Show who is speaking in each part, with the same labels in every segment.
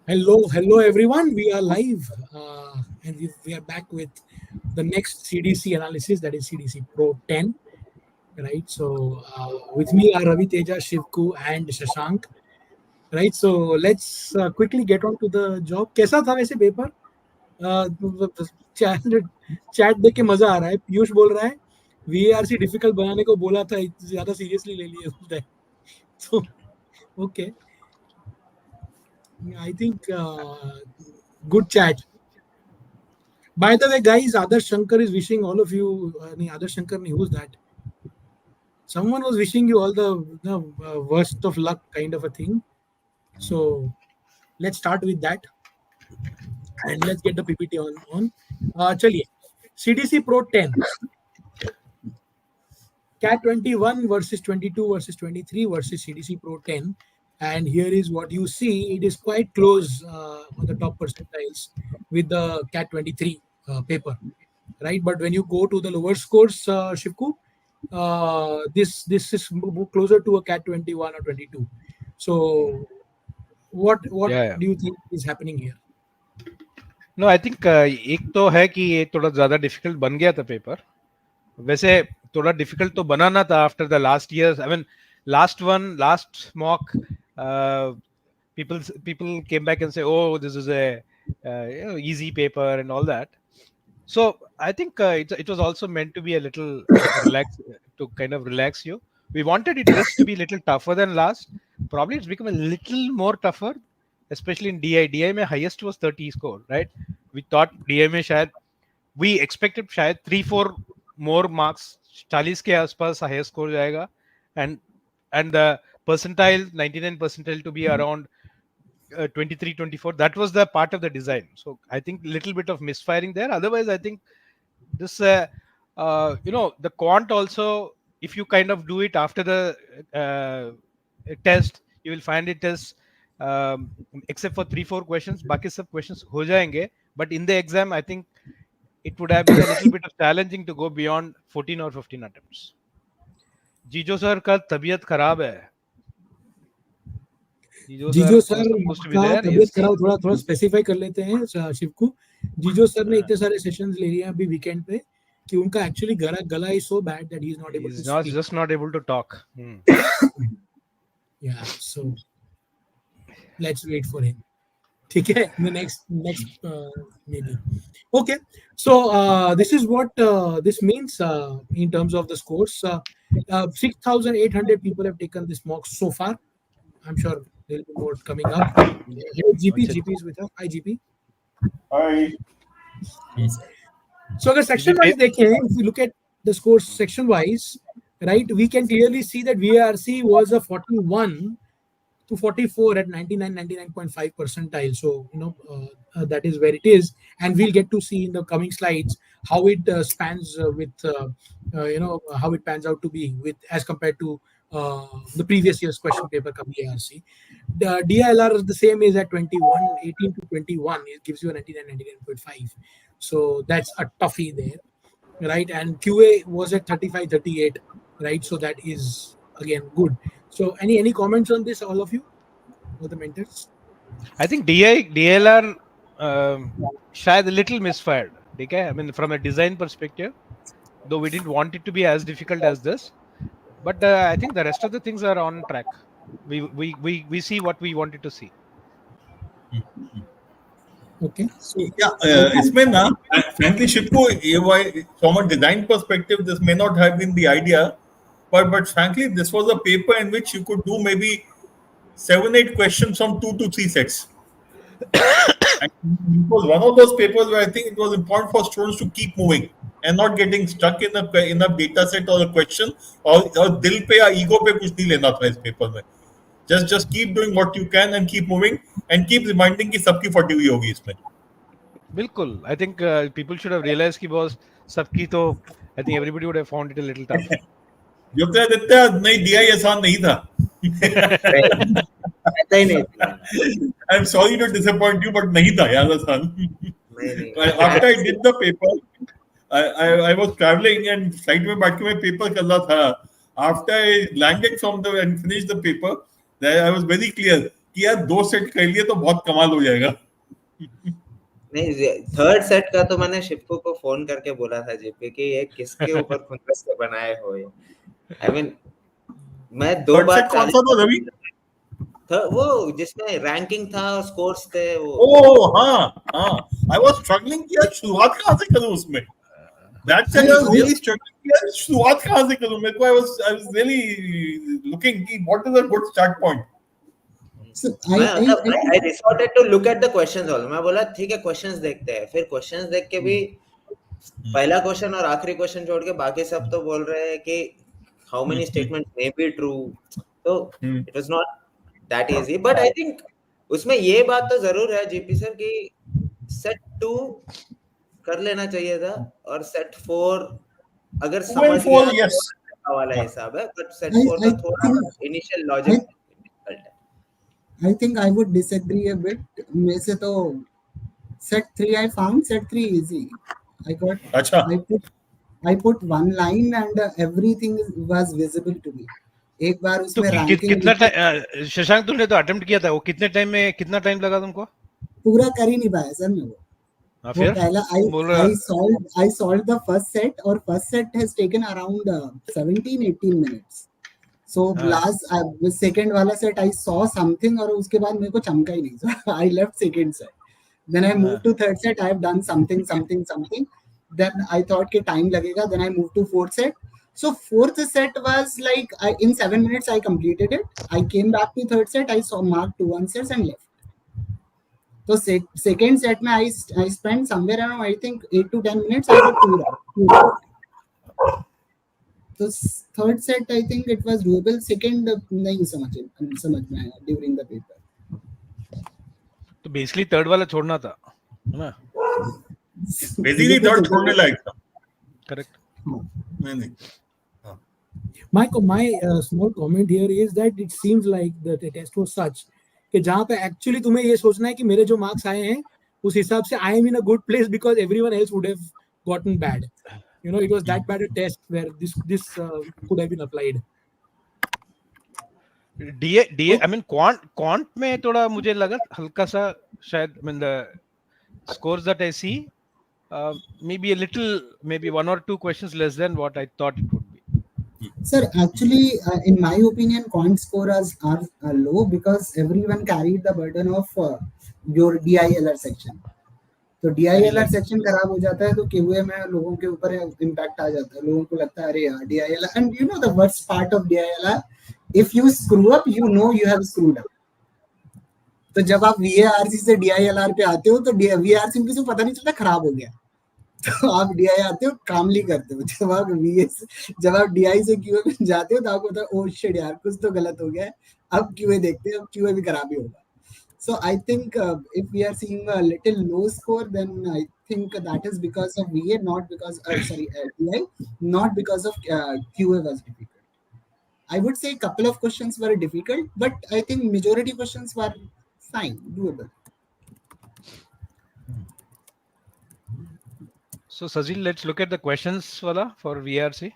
Speaker 1: Hello everyone. We are live, and we are back with the next CDC analysis, that is CDC Pro 10, right? So with me are Raviteja, Shivku, and Shashank, right? So let's quickly get on to the job. कैसा था वैसे paper? Chat chat देख के मजा आ रहा है. पीयूष बोल रहा है VARC डिफिकल्ट बनाने को बोला था, ज्यादा सीरियसली ले लिए उसने. So okay, I think good chat. By the way, guys, Adarsh Shankar is wishing all of you. Adarsh Shankar, who's that? Someone was wishing you all the worst of luck, kind of a thing. So let's start with that, and let's get the PPT on. Chaliye. CDC Pro 10, Cat 21 versus 22 versus 23 versus CDC Pro 10. And here is what you see. It is quite close on the top percentiles with the Cat 23 paper, right? But when you go to the lower scores, Shivku, this is closer to a Cat 21 or 22. So what
Speaker 2: Yeah.
Speaker 1: do you think is happening here?
Speaker 2: No, I think एक तो है कि ये थोड़ा ज्यादा difficult बन गया था पेपर. वैसे थोड़ा डिफिकल्ट तो बनाना था after the last year. I mean last mock, people came back and say, oh, this is a easy paper and all that. So I think it was also meant to be a little relax, to kind of relax you. We wanted it just to be a little tougher than last. Probably it's become a little more tougher, especially in DI. DI mein highest was 30 score, right? We thought DI mein shayad, we expected shayad 3-4 more marks, 40 के आसपास highest score जाएगा, and the percentile 99 percentile to be around 23-24. That was the part of the design. So I think little bit of misfiring there. Otherwise, I think this the quant also, if you kind of do it after the test, you will find it as except for 3-4 questions, बाकी सब questions हो जाएंगे. But in the exam, I think it would have been a little bit of challenging to go beyond 14 or 15 attempts. जीजो sir का तबीयत खराब है.
Speaker 1: जीजो सर
Speaker 2: supposed to be
Speaker 1: का
Speaker 2: there.
Speaker 1: तबीयत खराब थोड़ा स्पेसिफाई कर लेते हैं शिवकू. जीजो सर ने इतने सारे सेशंस ले लिए हैं अभी वीकेंड पे कि उनका एक्चुअली गला is so bad that he is not able to speak.
Speaker 2: Just not able to talk.
Speaker 1: Yeah, so let's wait for him. ठीक है, in the next maybe. Okay, so this is what this means in terms of the scores. 6,800 people have taken this mock so far. I'm sure there will be more coming up. GP is with us. Hi GP.
Speaker 3: Hi.
Speaker 1: So अगर section wise देखें, if we look at the scores section wise, right, we can clearly see that VARC was a 41 to 44 at 99.5 percentile. So that is where it is, and we'll get to see in the coming slides how it spans with how it pans out to be with as compared to the previous year's question paper ka VARC. The DILR is the same, is at 21, 18 to 21. It gives you a 99.5. So that's a toughie there, right? And QA was at 35, 38, right? So that is again good. So any comments on this, all of you, or the mentors?
Speaker 2: I think DLR शायद a little misfired. Okay? I mean, from a design perspective, though we didn't want it to be as difficult as this, but I think the rest of the things are on track. We see what we wanted to see.
Speaker 1: Okay.
Speaker 3: So इसमें ना, frankly, Shipko, from a design perspective, this may not have been the idea, but frankly, this was a paper in which you could do maybe 7-8 questions from 2 to 3 sets. And it was one of those papers where I think it was important for students to keep moving and not getting stuck in a data set or a question or दिल पे या ego पे कुछ नहीं लेना था इस paper में. Just keep doing what you can and keep moving and keep reminding कि सबकी फटी हुई होगी इसमें.
Speaker 2: बिल्कुल. I think people should have realized कि boss सबकी तो I think everybody would have found it a little tough.
Speaker 3: योगदादित्य नहीं दिया ये आसान नहीं था. I'm sorry to disappoint you, but नहीं था यार आसान. After I did the paper, I was traveling and flight में बैठ के मैं paper कर रहा था. After I landed and finished the paper, I was very clear कि यार 2 सेट कर लिए तो बहुत कमाल हो जाएगा।
Speaker 4: नहीं, थर्ड सेट का तो मैंने शिवको को फोन करके बोला था जीपी कि ये किसके ऊपर खुंदस से बनाए हो ये। आई मीन मैं 2
Speaker 3: थर्ड
Speaker 4: बार
Speaker 3: सेट कौन सा था रवि?
Speaker 4: वो जिसमें रैंकिंग था, स्कोर्स थे वो।
Speaker 3: ओह हाँ, आई वाज स्ट्रगलिंग कि यार शुरुआत कहाँ से करूं उसमें। That said, I was really struggling कि यार शुरुआत कहाँ से करूं। मेरे को I was really looking कि what is a good start point.
Speaker 5: So
Speaker 4: I resorted to look at the questions also. मैं बोला ठीक है questions देखते हैं, फिर questions देख के भी पहला क्वेश्चन और आखिरी क्वेश्चन छोड़ के बाकी सब तो बोल रहे हैं कि how many statements may be true, तो it was not that easy, but I think उसमें ये बात तो जरूर है जीपी सर कि सेट 2 कर लेना चाहिए था और सेट 4 अगर समझ गया तो वाला हिसाब है, बट सेट 4 का थोड़ा इनिशियल लॉजिक डिफिकल्ट है।
Speaker 5: I think I would disagree a bit. में से तो set 3 I found set 3 easy.
Speaker 3: अच्छा
Speaker 5: I put one line and everything was visible to me. एक बार
Speaker 2: तो
Speaker 5: उसमें रैंकिंग
Speaker 2: कितना टाइम शशांक तुमने तो अटेम्प्ट किया था, वो कितने टाइम में कितना टाइम लगा तुमको?
Speaker 5: पूरा कर ही नहीं पाया सर मैं वो पहला I solved the first set और first set has taken around 17-18 minutes. So last second वाला set I saw something और उसके बाद मेरे को चमका ही नहीं, so I left second set. Then I moved to third set. I have done something. Then I thought कि time लगेगा. Then I moved to fourth set. So fourth set was like in 7 minutes I completed it. I came back to third set. I saw marked 2 answers and left. So second set में I spent somewhere around I think 8 to 10 minutes. I got 2 right. So third set I think it was doable. Second नहीं समझ में आया during the paper.
Speaker 2: तो basically third वाला छोड़ना था, है ना?
Speaker 3: बेसिकली थर्ड छोड़ने लायक था।
Speaker 2: करेक्ट।
Speaker 3: नहीं
Speaker 1: My small comment here is that it seems like the test was such कि जहाँ पे actually तुम्हें ये सोचना है कि मेरे जो मार्क्स आए हैं उस हिसाब से I am in a good place because everyone else would have gotten bad. You know, it was that bad a test where this could have been applied.
Speaker 2: DA I mean quant में थोड़ा मुझे लगा हल्का सा शायद, I mean the scores that I see maybe a little, maybe 1 or 2 questions less than what I thought it would be.
Speaker 5: Sir, actually, in my opinion, quant scores are low because everyone carried the burden of your DILR section. तो DILR section खराब हो जाता है तो QA में लोगों के ऊपर impact आ जाता है, लोगों को लगता है अरे यार DILR, and you know the worst part of DILR, if you screw up, you know you have screwed up. तो जब आप VARC से DILR पे आते हो तो VARC में किसी को पता नहीं चलता खराब हो गया, तो आप DI आते हो कामली करते हो। जब आप DI से QA में जाते हो तो आपको पता है ओ शिट यार कुछ तो गलत हो गया है, अब QA देखते हैं, अब QA भी खराब ही होगा। So I think if we are seeing a little low score, then I think that is because of VA, not because DI, not because of QA was difficult. I would say a couple of questions were difficult, but I think majority questions were fine, doable.
Speaker 2: So Sazeal, let's look at the questions wala for VARC.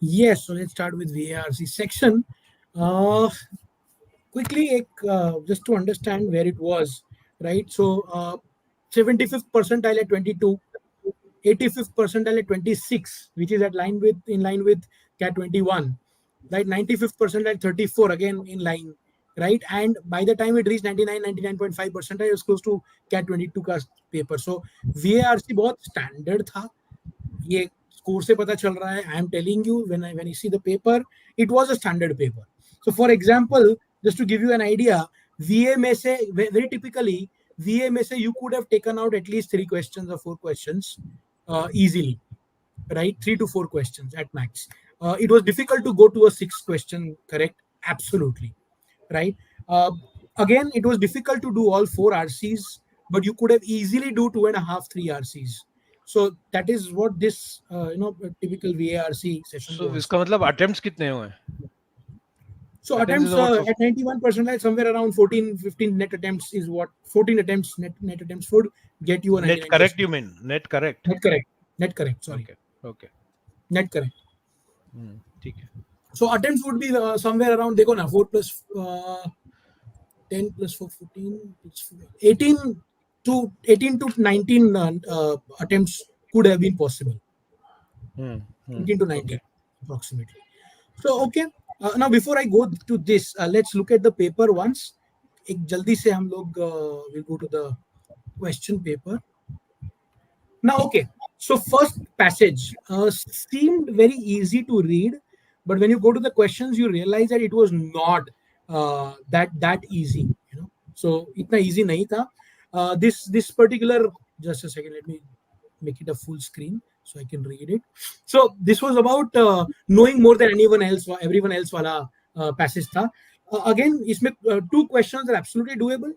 Speaker 1: Yes, so let's start with VARC section. Quickly, just to understand where it was, right? So 75th percentile at 22, 85th percentile at 26, which is in line with CAT 21, right? 95th percentile at 34, again in line, right? And by the time it reached 99.5 percentile, it was close to CAT 22 का paper. So VARC बहुत standard था, ये score से पता चल रहा है. I am telling you, when you see the paper, it was a standard paper. So for example, just to give you an idea, VA में से very typically VA में से you could have taken out at least 3 questions or 4 questions easily, right? 3 to 4 questions at max. It was difficult to go to a 6 question correct, absolutely, right? Again, it was difficult to do all 4 RCs, but you could have easily do 2.5, 3 RCs. So that is what this typical VARC session
Speaker 2: So
Speaker 1: was.
Speaker 2: इसका मतलब attempts कितने हुए?
Speaker 1: So attempts at 91%, somewhere around 14-15 net attempts is what 14 attempts net attempts would get you a
Speaker 2: net correct. You mean net correct?
Speaker 1: Net correct. Sorry.
Speaker 2: Okay.
Speaker 1: Net correct.
Speaker 2: ठीक है.
Speaker 1: So attempts would be somewhere around. देखो ना 4 plus 10 plus 4, 14, 18 to 19 attempts could have been possible. 18 to 19 approximately. So okay, now before I go to this, let's look at the paper once. एक जल्दी से हम लोग will go to the question paper. Now, okay, so first passage seemed very easy to read, but when you go to the questions, you realize that it was not that easy. You know, so itna easy nahi tha. This particular, just a second, let me make it a full screen so I can read it. So this was about knowing more than everyone else wala passage tha. Again, इसमें two questions are absolutely doable.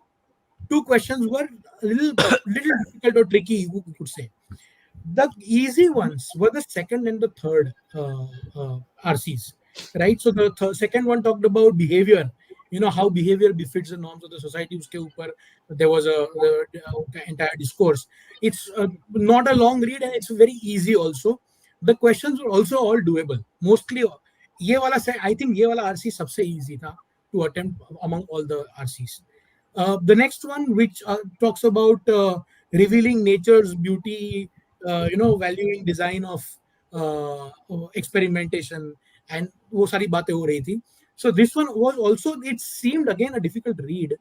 Speaker 1: Two questions were a little difficult or tricky, you could say. The easy ones were the second and the third RCs, right? So the second one talked about behavior, you know, how behavior befits the norms of the society. Uske upar there was a entire discourse. It's not a long read and it's very easy also. The questions were also all doable. Mostly, I think ये वाला RC सबसे easy था to attempt among all the RCs. The next one, which talks about revealing nature's beauty, valuing design of experimentation, and वो सारी बातें हो रही थी. So this one was also, it seemed again a difficult read,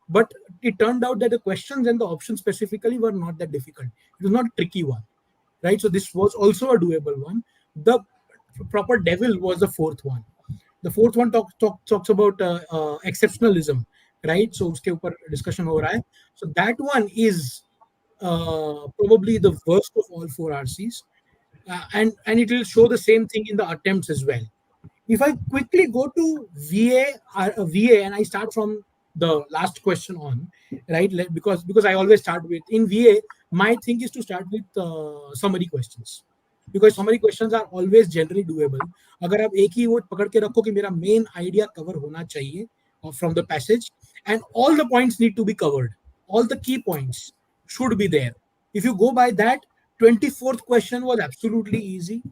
Speaker 1: but it turned out that the questions and the options specifically were not that difficult. It was not a tricky one, right? So this was also a doable one. The proper devil was the fourth one. The fourth one talks about exceptionalism, right? So uske upar discussion ho raha hai. So that one is probably the worst of all four RCs, and it will show the same thing in the attempts as well. If I quickly go to VA and I start from the last question on, right? Because I always start with, in VA, my thing is to start with summary questions, because summary questions are always generally doable. अगर आप एक ही वो पकड़ के रखो कि मेरा main idea cover होना चाहिए from the passage, and all the points need to be covered, all the key points should be there. If you go by that, 24th question was absolutely easy,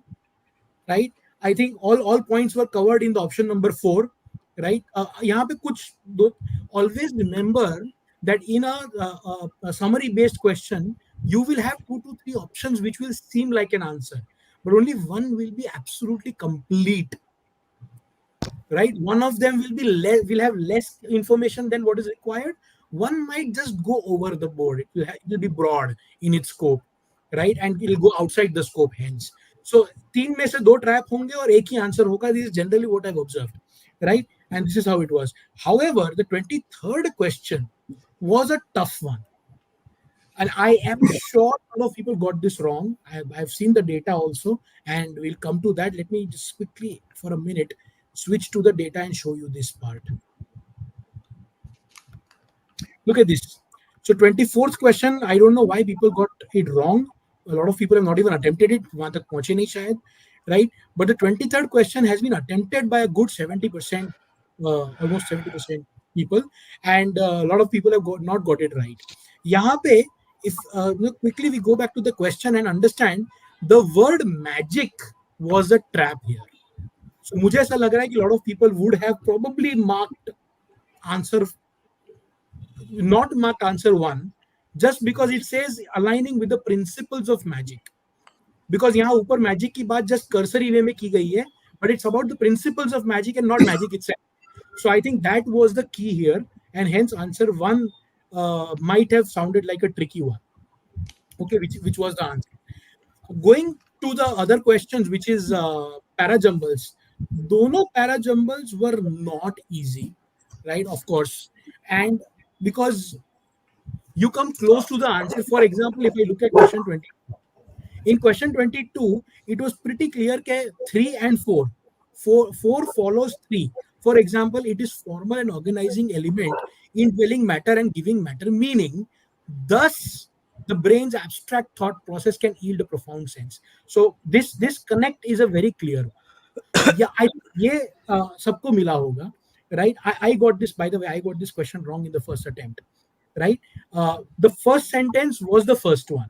Speaker 1: right? I think all points were covered in the option number 4, right? यहाँ पे कुछ always remember that in a summary based question, you will have 2 to 3 options which will seem like an answer, but only one will be absolutely complete, right? One of them will have less information than what is required. One might just go over the board. It will be broad in its scope, right? And it will go outside the scope hence. So 3 में से 2 trap होंगे और एक ही answer होगा. This is generally what I've observed, right? And this is how it was. However, the 23rd question was a tough one. And I am sure a lot of people got this wrong. I've seen the data also, and we'll come to that. Let me just quickly, for a minute, switch to the data and show you this part. Look at this. So 24th question, I don't know why people got it wrong. A lot of people have not even attempted it. वहाँ तक पहुँचे नहीं शायद, right? But the 23rd question has been attempted by a good 70%, almost 70% people, and a lot of people have not got it right. यहाँ पे, if quickly we go back to the question and understand, the word magic was a trap here. So मुझे ऐसा लग रहा है कि a lot of people would have probably not marked answer 1, just because it says aligning with the principles of magic. Because यहाँ ऊपर magic की बात just cursory way में की गई है, but it's about the principles of magic and not magic itself. So I think that was the key here, and hence answer 1 might have sounded like a tricky one. Okay, which was the answer. Going to the other questions, which is parajumbles. Dono parajumbles were not easy, right? Of course, and because you come close to the answer. For example, if I look at question 20, in question 22, it was pretty clear that 3 and 4 follows 3. For example, it is formal and organizing element in dwelling matter and giving matter meaning. Thus, the brain's abstract thought process can yield a profound sense. So this connect is a very clear. Yeah, ये सबको मिला होगा, right? I got this, by the way, I got this question wrong in the first attempt, right? The first sentence was the first one.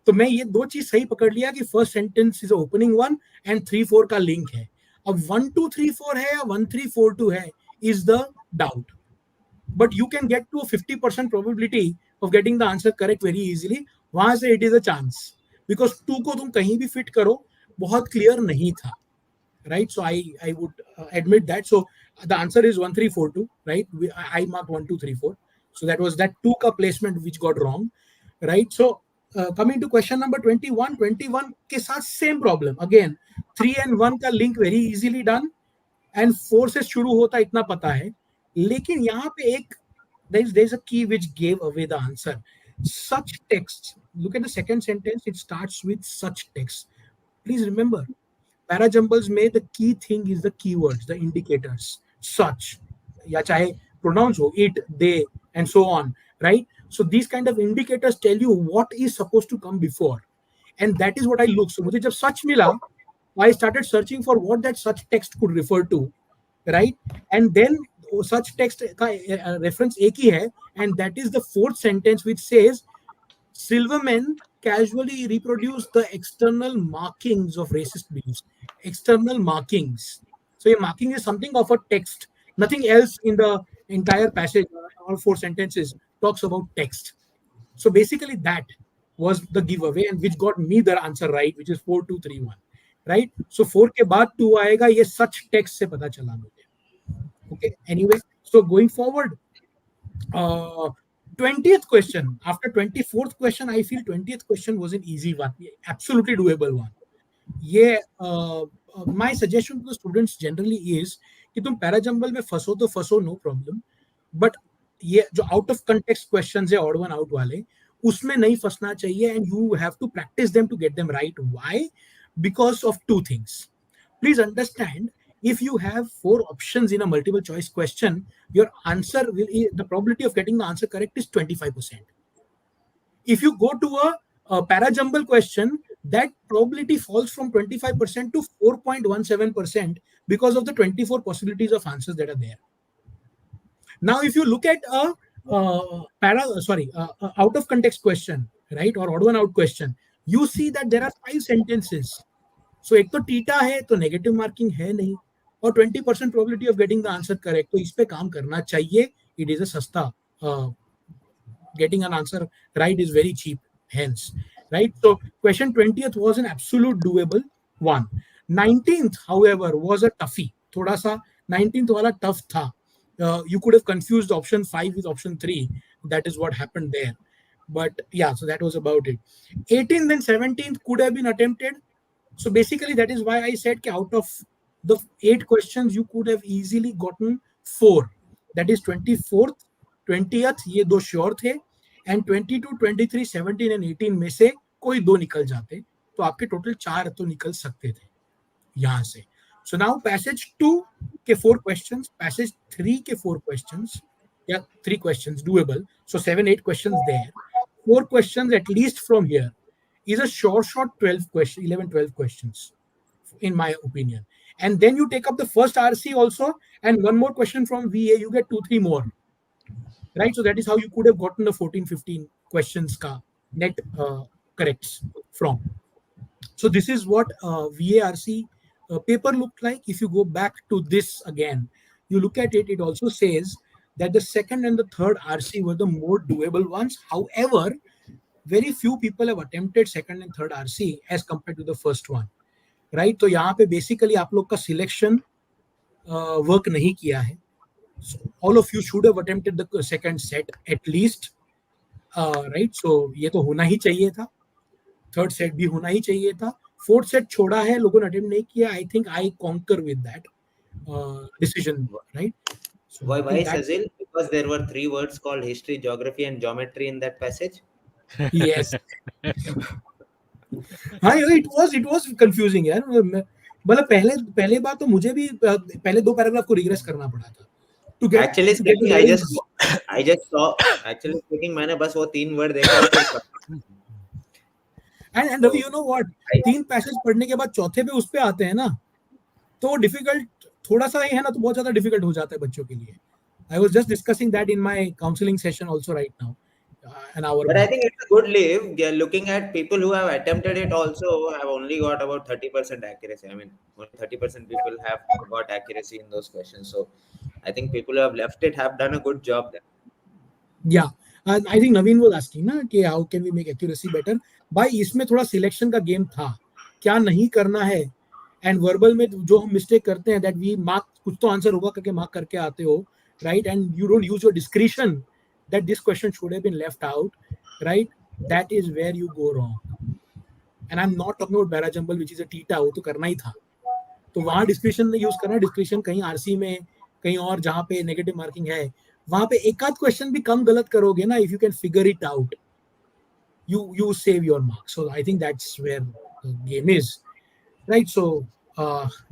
Speaker 1: तो मैं ये 2 चीज सही पकड़ लिया कि first sentence is opening one and 3-4 का link है. अब 1-2-3-4 है या 1-3-4-2 है is the doubt. but you can get to a 50% probability of getting the answer correct very easily. वहां से it is a chance, because 2 को तुम कहीं भी fit करो बहुत clear नहीं था, right? So I would admit that. So the answer is 1342, right? I marked 1234. So that was that 2 ka placement which got wrong, right? So coming to question number 21 के साथ same problem again. 3 and 1 का link very easily done, and 4 से शुरू होता इतना पता है, लेकिन यहाँ पे एक there's a key which gave away the answer. Such text, look at the second sentence, it starts with such text. Please remember, parajumbles में the key thing is the keywords, the indicators. Such, या चाहे pronounce हो, it, they, and so on, right? So these kind of indicators tell you what is supposed to come before, and that is what I look. So मुझे जब such मिला, I started searching for what that such text could refer to, right? And then such text का reference एक ही है, and that is the fourth sentence which says Silvermen casually reproduce the external markings of racist beliefs. External markings. So a marking is something of a text. Nothing else in the entire passage, all 4 sentences, talks about text. So basically that was the giveaway, and which got me the answer right, which is 4231. Right? So 4 के बाद 2 आएगा, ये such text से पता चला मुझे. Okay. Anyway, so going forward, 20th question. After 24th question, I feel 20th question was an easy one, absolutely doable one. ये my suggestion to the students generally is कि तुम पैराजंबल में फंसो तो फंसो, no problem, but ये जो out of context questions है, odd one out वाले, उसमें नहीं फंसना चाहिए, and you have to practice them to get them right. Why? Because of 2 things. Please understand, if you have 4 options in a multiple choice question, your answer will, the probability of getting the answer correct is 25%. If you go to a parajumble question, that probability falls from 25% to 4.17% because of the 24 possibilities of answers that are there. Now, if you look at a out of context question, right, or odd one out question, you see that there are 5 sentences. So एक तो theta है, तो negative marking है नहीं, और 20% probability of getting the answer correct, तो इस पे काम करना चाहिए. इट इज अ सस्ता, getting an answer right is very cheap, hence, right? So question 20th was an absolute doable one. 19th, however, was a toughie. थोड़ा सा 19th वाला tough था. You could have confused option 5 with option 3. That is what happened there. But yeah, so that was about it. 18th and 17th could have been attempted. So basically, that is why I said that out of the 8 questions, you could have easily gotten 4. That is 24th, 20th, ये 2 sure थे, and 22, 23, 17 and 18 में से कोई 2 निकल जाते, तो आपके total 4 तो निकल सकते थे यहाँ से. So now passage 2 के 4 questions, passage 3 के 4 questions, yeah, 3 questions doable. So 7, 8 questions there. 4 questions at least from here is a short 12 question, 11, 12 questions, in my opinion. And then you take up the first RC also, and 1 more question from VA, you get 2, 3 more. Right? So that is how you could have gotten the 14, 15 questions ka net corrects from. So this is what VARC paper looked like. If you go back to this again, you look at it, it also says that the second and the third RC were the more doable ones. However, very few people have attempted second and third RC as compared to the first one. Right? तो यहाँ पे basically आप लोग का selection work नहीं किया है. So all of you should have attempted the second set at least, right? So ये तो होना ही चाहिए था. Third set भी होना ही चाहिए था. Fourth set छोड़ा है, लोगों ने attempt नहीं किया. I think I concur with that decision, right? So
Speaker 4: why Sazeal? Because there were 3 words called history, geography and geometry in that passage.
Speaker 1: Yes. हाँ, it was confusing यार. मतलब पहले बार तो मुझे भी पहले 2 पैराग्राफ को रिग्रेस करना पड़ा था.
Speaker 4: Actually speaking, I just saw. Actually speaking, मैंने बस वो 3 वर्ड देखा.
Speaker 1: And you know what? 3 passage पढ़ने के बाद चौथे पे उस पे आते हैं ना, तो डिफिकल्ट थोड़ा सा ही है ना, तो बहुत ज्यादा डिफिकल्ट हो जाता है बच्चों के लिए. I was just discussing that in my counseling session also right now. an hour
Speaker 4: But I
Speaker 1: back.
Speaker 4: think it's a good leave. Yeah, looking at people who have attempted it also have only got about 30% accuracy. I mean, only 30% people have got accuracy in those questions. So I think people who have left it have done a good job there.
Speaker 1: Yeah, and I think Naveen was asking ना कि how can we make accuracy better. भाई इसमें थोड़ा selection का game था, क्या नहीं करना है, एंड वर्बल में जो हम मिस्टेक करते हैं दैट वी मार्क कुछ तो आंसर होगा करके मार्क करके आते हो, right, and you don't use your discretion that this question should have been left out, right, that is where you go wrong. And I am not talking about para jumble which is a TITA, वो तो करना ही था. तो वहां description नहीं use करना, description कहीं RC में कहीं और जहां पे नेगेटिव मार्किंग है वहां पे एक आध क्वेश्चन भी कम गलत करोगे ना, if you can figure it out you save your marks. So I think that's where the game is, right? So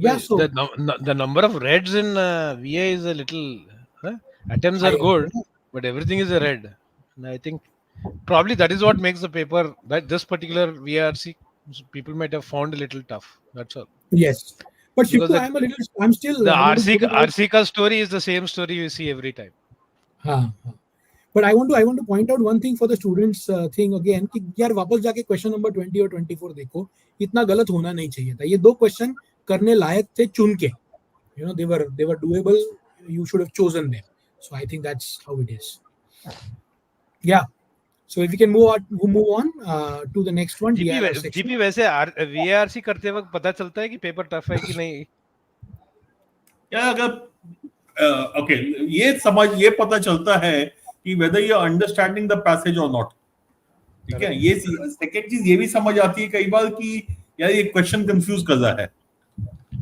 Speaker 1: yeah, so
Speaker 2: the number of reds in VA is a little attempts are good, but everything is a red, and I think probably that is what makes the paper, that this particular VARC people might have found a little tough. That's all.
Speaker 1: yes, but
Speaker 2: Because
Speaker 1: Shivu, I'm still
Speaker 2: the
Speaker 1: I want to put it out-
Speaker 2: RC ka story is the same story you see every time.
Speaker 1: हाँ. But I want to point out one thing for the students thing again कि यार वापस जाके question number 20 और 24 देखो, इतना गलत होना नहीं चाहिए था. ये दो क्वेश्चन करने लायक थे चुन के, you know, they were doable, you should have chosen them. So I think that's how it is. Yeah, so if we can move on to the next one. DILR section.
Speaker 2: GP वैसे VARC करते वक्त पता चलता है कि paper tough है कि नहीं?
Speaker 3: क्या अगर ओके ये पता चलता है कि whether you are understanding the passage or not. ठीक है, ये सेकंड चीज ये भी समझ आती है कई बार कि यार ये क्वेश्चन कंफ्यूज कर रहा है.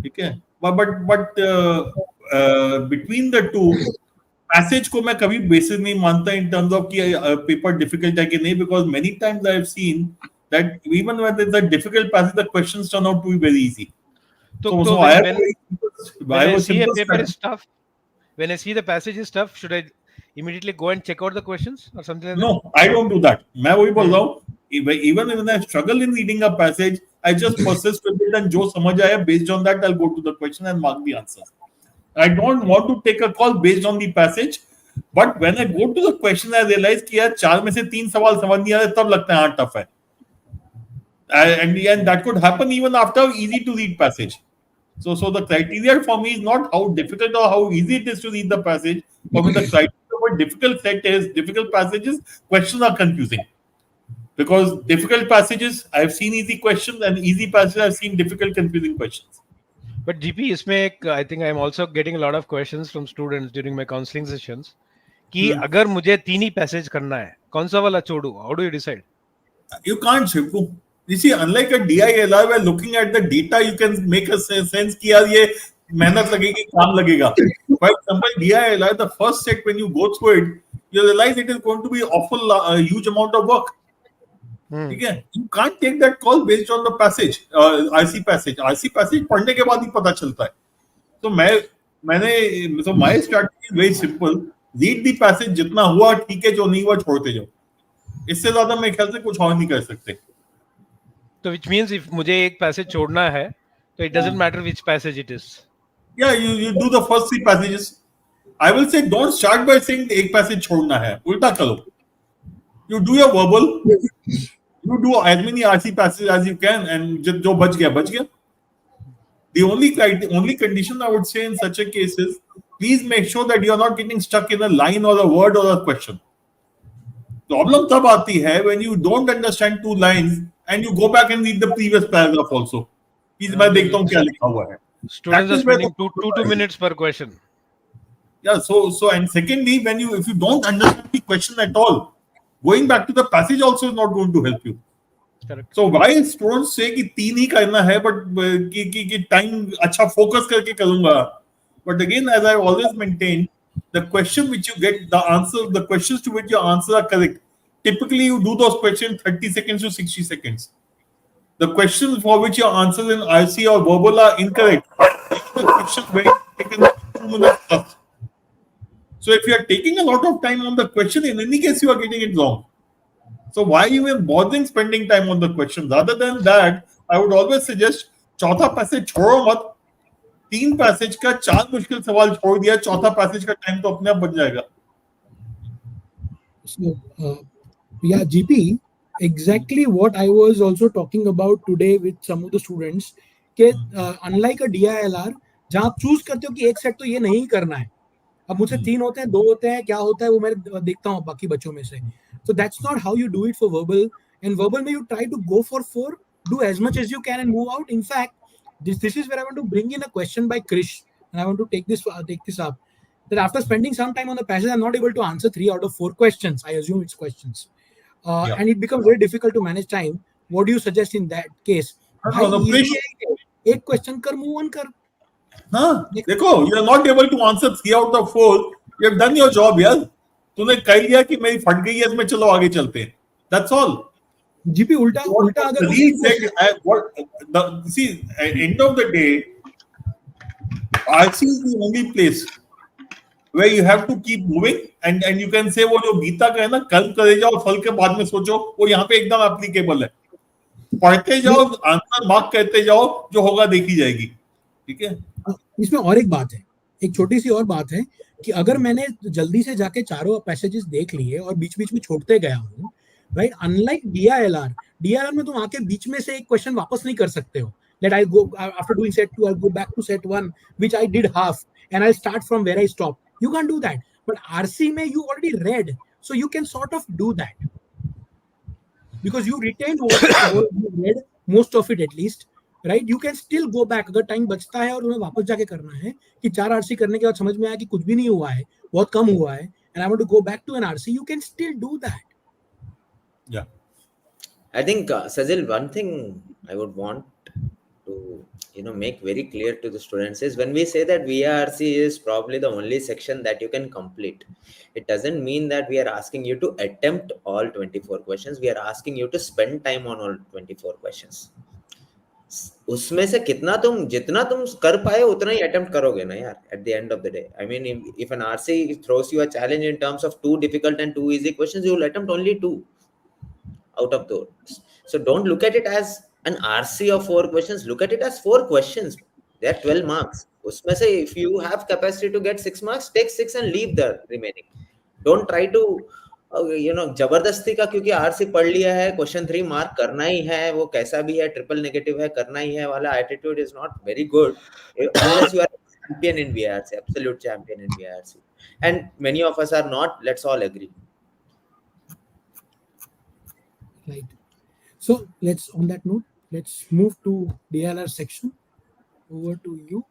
Speaker 3: ठीक है, but between the two passage को मैं कभी बेसिस नहीं मानता इन टर्म्स ऑफ कि पेपर डिफिकल्ट है कि नहीं, because many times I have seen that even when it's a difficult passage the questions turn out to be very easy.
Speaker 2: So when I see a paper is tough, when I see the passage is tough, should I immediately go and check out the questions or something like that?
Speaker 3: No, I don't do that. मैं वही बोल रहा हूँ, even when I struggle in reading a passage, I just persist with it and जो समझ आया based on that I'll go to the question and mark the answers. I don't want to take a call based on the passage, but when I go to the question I realize कि यार 4 में से 3 सवाल समझ नहीं आ रहे, तब लगता है हाँ tough है. And that could happen even after easy to read passage. So the criteria for me is not how difficult or how easy it is to read the passage. For me, the criteria for difficult passages, questions are confusing. Because difficult passages, I've seen easy questions, and easy passages, I've seen difficult, confusing questions.
Speaker 2: But GP, इसमें I think I'm also getting a lot of questions from students during my counseling sessions. कि अगर मुझे 3 ही passage करना है, कौन सा वाला छोड़ूं? How do you decide?
Speaker 3: You can't, Shivu. You see, unlike a DILR, where looking at the data, you can make a sense कि यार ये मेहनत लगेगी, काम लगेगा. For example, DILR, the first set when you go through it, you realize it is going to be awful huge amount of work. ठीक है, you can't take that call based on the passage, RC passage पढ़ने के बाद ही पता चलता है. तो my strategy is very simple. Read the passage, जितना हुआ ठीक है, जो नहीं हुआ छोड़ते जाओ. इससे ज्यादा मैं ख्याल से कुछ और नहीं कर सकते.
Speaker 2: So which means if मुझे एक पैसेज छोड़ना है, so it doesn't matter which passage it is.
Speaker 3: Yeah, you do the first 3 passages. I will say don't start by saying एक पैसेज छोड़ना है. उल्टा करो. You do your verbal. You do as many RC passages as you can, and जो बच गया. The only condition I would say in such a case is please make sure that you are not getting stuck in a line or a word or a question. Problem तब आती है when you don't understand 2 lines and you go back and read the previous paragraph also. Please मैं देखता हूँ क्या लिखा हुआ है.
Speaker 2: Students are spending 2 minutes per question.
Speaker 3: Yeah, so and secondly, if you don't understand the question at all, going back to the passage also is not going to help you.
Speaker 2: Correct.
Speaker 3: So why students say कि 3 ही करना है, but कि time अच्छा focus करके करूँगा. But again, as I always maintain, the question which you get, the questions to which your answers are correct, typically you do those questions 30 seconds to 60 seconds. The questions for which your answers in RC or verbal are incorrect, the questions where you taken 2 minutes plus. So if you are taking a lot of time on the question, in any case you are getting it wrong. So why even bothering spending time on the questions? Other than that, I would always suggest चौथा passage छोड़ो मत. 3 passage का 4 मुश्किल सवाल छोड़ दिया, चौथा passage का टाइम तो अपने आप बन जाएगा.
Speaker 1: So Yeah, GP, exactly what I was also talking about today with some of the students कि unlike a DILR जहाँ आप चूज करते हो कि एक सेट तो ये नहीं करना है, अब मुझसे 3 होते हैं, 2 होते हैं, क्या होता है वो मैं देखता हूँ बाकी बच्चों में से. So that's not how you do it for verbal. In verbal में you try to go for 4, do as much as you can and move out. In fact, this is where I want to bring in a question by Krish, and I want to take this up. That after spending some time on the passage, I'm not able to answer 3 out of 4 questions. I assume it's questions.
Speaker 3: Yeah.
Speaker 1: And it becomes very difficult to manage time. What do you suggest in that case? भाई
Speaker 3: No,
Speaker 1: easy
Speaker 3: Krish,
Speaker 1: है, एक question कर, move on कर.
Speaker 3: हाँ देखो, you are not able to answer 3 out of 4. You have done your job, यार. तूने कह लिया कि मेरी फट गई है, इसमें चलो आगे चलते हैं. That's all.
Speaker 1: जीपी उल्टा अगर
Speaker 3: Sazeal said, see, at end of the day, RC is the only place where you have to keep moving and you can say वो जो गीता का है ना, कल करे जाओ फल के बाद में सोचो, वो यहाँ पे एकदम एप्लीकेबल है. पढ़ते जाओ, आंसर मार्क करते जाओ, जो होगा देखी जाएगी. ठीक है.
Speaker 1: इसमें और एक बात है, एक छोटी सी और बात है कि अगर मैंने जल्दी से जाके चारों पैसेजेस देख लिए और बीच बीच में छोड़ते गया हूँ, राइट, अनलाइक डीआईएलआर में तुम आके बीच में से एक क्वेश्चन वापस नहीं कर सकते हो. Let I go after doing set 2, I'll go back to set 1, which I did half, and I'll start from where I stopped. You can't do that. But RC में you already read, so you can sort of do that because you retained what you read, most of it at least, right? You can still go back अगर time बचता है और उन्हें वापस जाके करना है कि 4 RC करने के बाद समझ में आया कि कुछ भी नहीं हुआ है, बहुत कम हुआ है, and I want to go back to an RC, you can still do that.
Speaker 3: Yeah.
Speaker 4: I think Sazeal, one thing I would want to make very clear to the students is when we say that VARC is probably the only section that you can complete, it doesn't mean that we are asking you to attempt all 24 questions. We are asking you to spend time on all 24 questions. उसमें से जितना तुम कर पाए उतना ही attempt करोगे ना यार. At the end of the day, I mean, if an RC throws you a challenge in terms of 2 difficult and 2 easy questions, you will attempt only 2 out of those. So don't look at it as an RC of 4 questions. Look at it as 4 questions. They are 12 marks. उसमें से if you have capacity to get 6 marks, take 6 and leave the remaining. Don't try to जबरदस्ती का क्योंकि RC पढ़ लिया है, question 3 mark करना ही है, वो कैसा भी है, ट्रिपल नेगेटिव है, करना ही है वाला attitude is not very good unless you are a champion in VARC, absolute champion in VARC. And many of us are not. Let's all agree.
Speaker 1: Right. So on that note, let's move to DILR section. Over to you.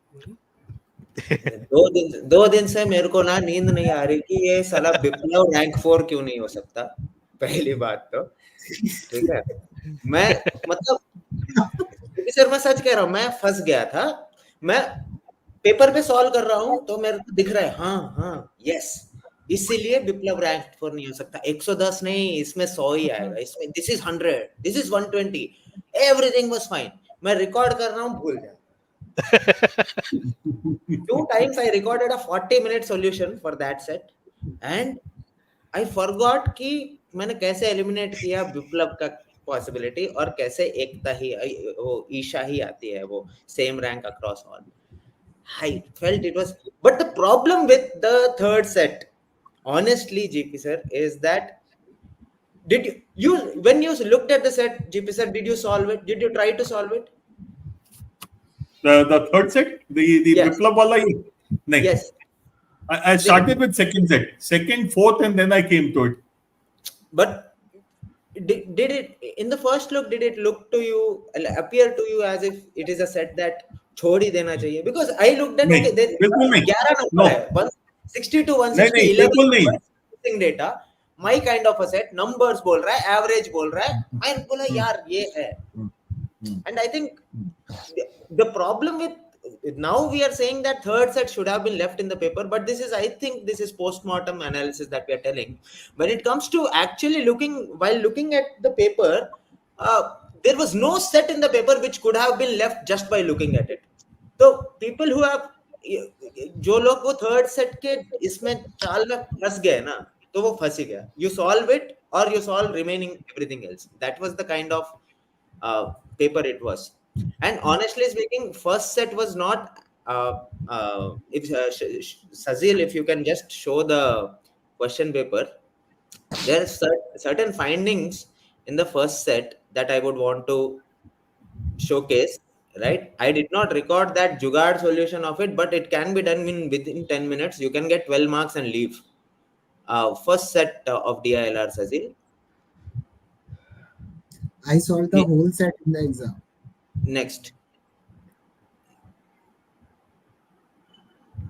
Speaker 4: दो दिन से मेरे को ना नींद नहीं आ रही कि ये साला विप्लव रैंक 4 क्यों नहीं हो सकता. पहली बात तो ठीक है. मैं मतलब सर मैं सच कह रहा हूँ, मैं फंस गया था. मैं पेपर पे सॉल्व कर रहा हूँ तो मेरे को दिख रहा है हाँ यस, इसीलिए विप्लव रैंक 4 नहीं हो सकता. 110 नहीं, इसमें 100 ही आएगा. इसमें this is 100, this is 120, everything was fine. मैं रिकॉर्ड कर रहा हूँ, भूल गया. 2 times I recorded a 40-minute solution for that set and I forgot कि मैंने कैसे एलिमिनेट किया विप्लव का पॉसिबिलिटी और कैसे एकता ही वो ईशा ही आती है, वो same rank across all. I felt it was, but the problem with the third set, honestly, GP sir, is that did you when you looked at the set, GP sir, did you solve it? Did you try to solve it?
Speaker 3: The third set, the
Speaker 4: Yes.
Speaker 3: Viplab wala hi? Nahin.
Speaker 4: Yes.
Speaker 3: I started with second set, second, fourth, and then I came to it.
Speaker 4: But did it in the first look? Did it look to you, appear to you as if it is a set that छोड़ ही देना चाहिए? Because I looked at
Speaker 3: नहीं, बिल्कुल नहीं.
Speaker 4: 11 number है, 160 to 160,
Speaker 3: नहीं, बिल्कुल नहीं.
Speaker 4: Data my kind of a set, numbers बोल रहा है, average बोल रहा है. मैं बोला यार ये है. And I think the problem with now we are saying that third set should have been left in the paper, but I think this is post-mortem analysis that we are telling. When it comes to actually looking at the paper, there was no set in the paper which could have been left just by looking at it. So people who have जो लोग वो third set के इसमें चाल में फंस गए ना, तो वो फंस ही गया. You solve it or you solve remaining everything else. That was the kind of paper it was. And honestly speaking, first set was not if Sazeal, if you can just show the question paper. there are certain findings in the first set that I would want to showcase. Right, I did not record that jugaad solution of it, but it can be done within 10 minutes. You can get 12 marks and leave. First set of DILR, Sazeal.
Speaker 5: I solved the whole set in the exam.
Speaker 4: Next,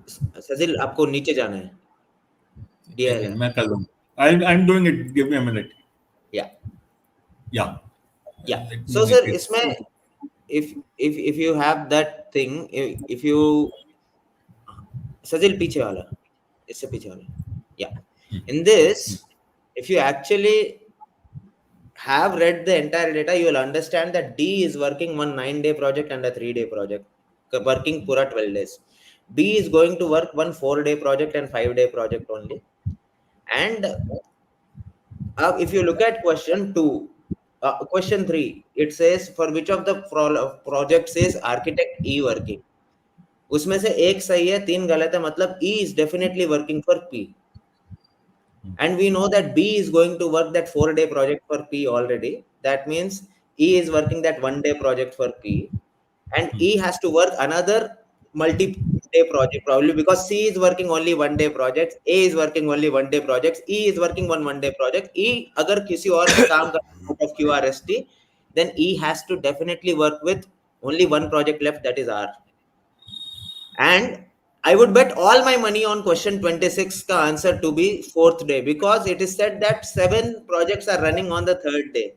Speaker 4: Sazeal, आपको नीचे जाना है. DILR.
Speaker 3: मैं कर लूँगा. I'm doing it. Give me a minute.
Speaker 4: Yeah.
Speaker 3: Yeah.
Speaker 4: Yeah.
Speaker 3: Let me
Speaker 4: So,
Speaker 3: make
Speaker 4: sir,
Speaker 3: it.
Speaker 4: इसमें if you have that thing, if you Sazeal पीछे वाला, इससे पीछे वाला. Yeah. In this, if you actually have read the entire data, you will understand that D is working one 9-day project and a 3-day project, working pura 12 days. B is going to work one 4-day project and 5-day project only. And if you look at question 2, question 3, it says for which of the projects is architect E working? उसमें से एक सही है, 3 गलत है, मतलब E is definitely working for P. And we know that B is going to work that 4-day project for P already. That means E is working that 1-day project for P. And E has to work another multi-day project probably, because C is working only 1-day projects, A is working only 1-day projects, E is working one 1-day project. E अगर किसी और पे काम करता out of QRST, then E has to definitely work with only one project left, that is R. And I would bet all my money on question 26 का answer to be 4th day, because it is said that 7 projects are running on the 3rd day.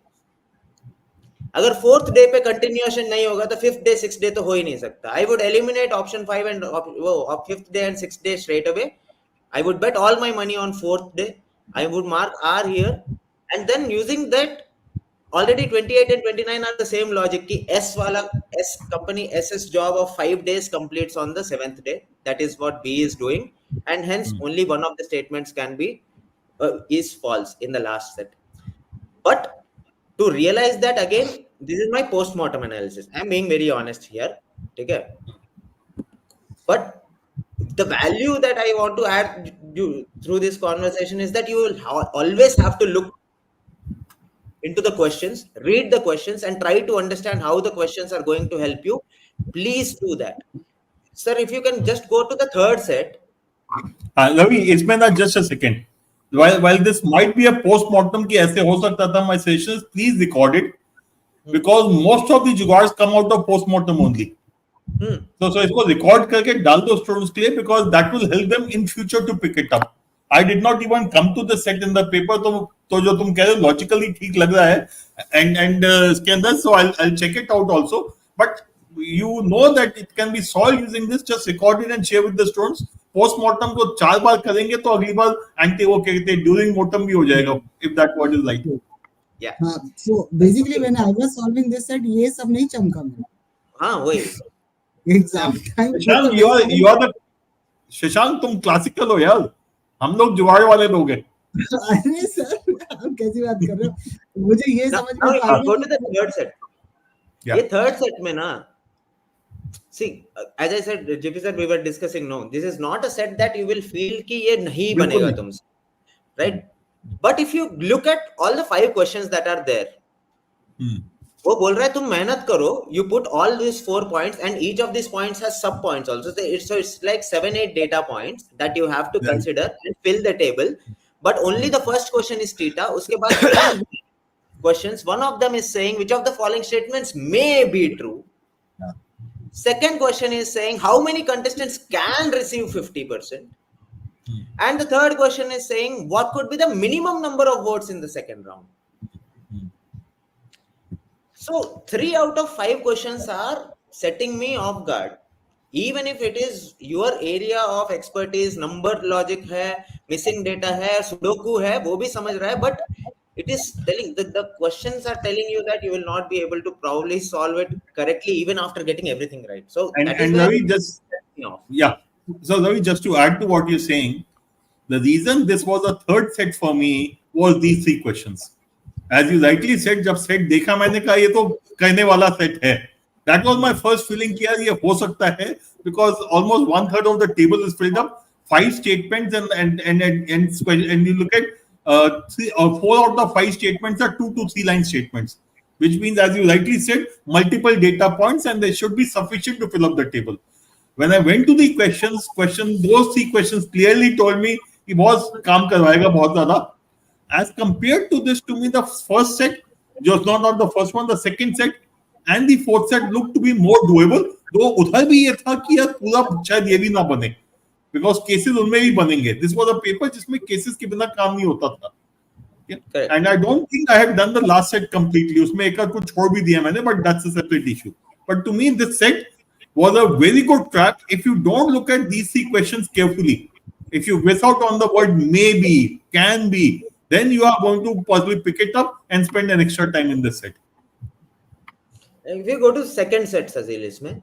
Speaker 4: अगर 4th day पे continuation नहीं होगा तो 5th day 6th day तो हो ही नहीं सकता. I would eliminate option 5 and 5th day and 6th day straight away. I would bet all my money on 4th day. I would mark R here, and then using that, already 28 and 29 are the same logic ki S company S's job of 5 days completes on the 7th day. That is what B is doing, and hence only one of the statements can be is false in the last set. But to realize that, again, this is my post-mortem analysis. I'm being very honest here. Okay? But the value that I want to add through this conversation is that you will always have to look into the questions, read the questions, and try to understand how the questions are going to help you. Please do that. Sir, if you can just go to the third set.
Speaker 3: Ravi, इसमें ना just a second. While this might be a post-mortem कि ऐसे हो सकता था, my sessions, please record it, because most of the jugards come out of post-mortem only. So इसको record करके डाल दो students के लिए, because that will help them in future to pick it up. I did not even come to the set in the paper, तो जो तुम कह रहे हो logically ठीक लग रहा है, and इसके अंदर, so I'll check it out also. But you know that it can be solved using this. Just record it and share with the students. Post-mortem को 4 बार करेंगे तो अगली बार वो कहते हैं during mortem भी हो जाएगा, if that word is right.
Speaker 4: Yeah.
Speaker 5: So basically when I was solving this set, ये सब नहीं चमका मेरा.
Speaker 4: हाँ वही.
Speaker 5: Exam time.
Speaker 3: Shashank, you are the Shashank, तुम classical हो यार. हम लोग जुगाड़ वाले लोग हैं.
Speaker 5: अरे सर आप कैसी बात कर रहे हो? मुझे ये समझ में आ
Speaker 4: Now go to the third set.
Speaker 3: Yeah.
Speaker 4: ये third set में ना, see, as I said, JP sir, we were discussing, no, this is not a set that you will feel कि ये नहीं बनेगा तुमसे, right? But if you look at all the 5 questions that are there, वो बोल रहा है तुम मेहनत करो, you put all these 4 points, and each of these points has sub points also. So it's like 7-8 data points that you have to consider and fill the table. But only the first question is theta. उसके बाद questions, one of them is saying which of the following statements may be true. Second question is saying how many contestants can receive 50%. And the third question is saying what could be the minimum number of votes in the second round. So 3 out of 5 questions are setting me off guard. Even if it is your area of expertise, number logic है, missing data है, sudoku है, वो भी समझ रहा है, but it is telling the questions are telling you that you will not be able to probably solve it correctly even after getting everything right. So
Speaker 3: And Ravi, just so Ravi, just to add to what you're saying, the reason this was a third set for me was these 3 questions. As you rightly said, जब set देखा मैंने कहा ये तो कहने वाला set है. That was my first feeling कि यार ये हो सकता है, because almost 1/3 of the table is filled up, 5 statements and you look at 4 out of 5 statements are 2 to 3 line statements, which means, as you rightly said, multiple data points, and they should be sufficient to fill up the table. When I went to the questions, those 3 questions clearly told me he was काम करवाएगा बहुत ज़्यादा. As compared to this, to me, the first set, just not the first one, the second set and the fourth set looked to be more doable. though उधर भी ये था कि यार पूरा शायद ये भी ना बने, because cases उनमें भी बनेंगे. This was a paper जिसमें cases के बिना काम नहीं होता था. Yeah. And I don't think I have done the last set completely. उसमें एक आध कुछ छोड़ भी दिया मैंने, but that's a separate issue. But to me, this set was a very good track. If you don't look at these 3 questions carefully, if you miss out on the word maybe, can be, then you are going to possibly pick it up and spend an extra time in this set.
Speaker 4: If you go to second set, Sazeal, isme,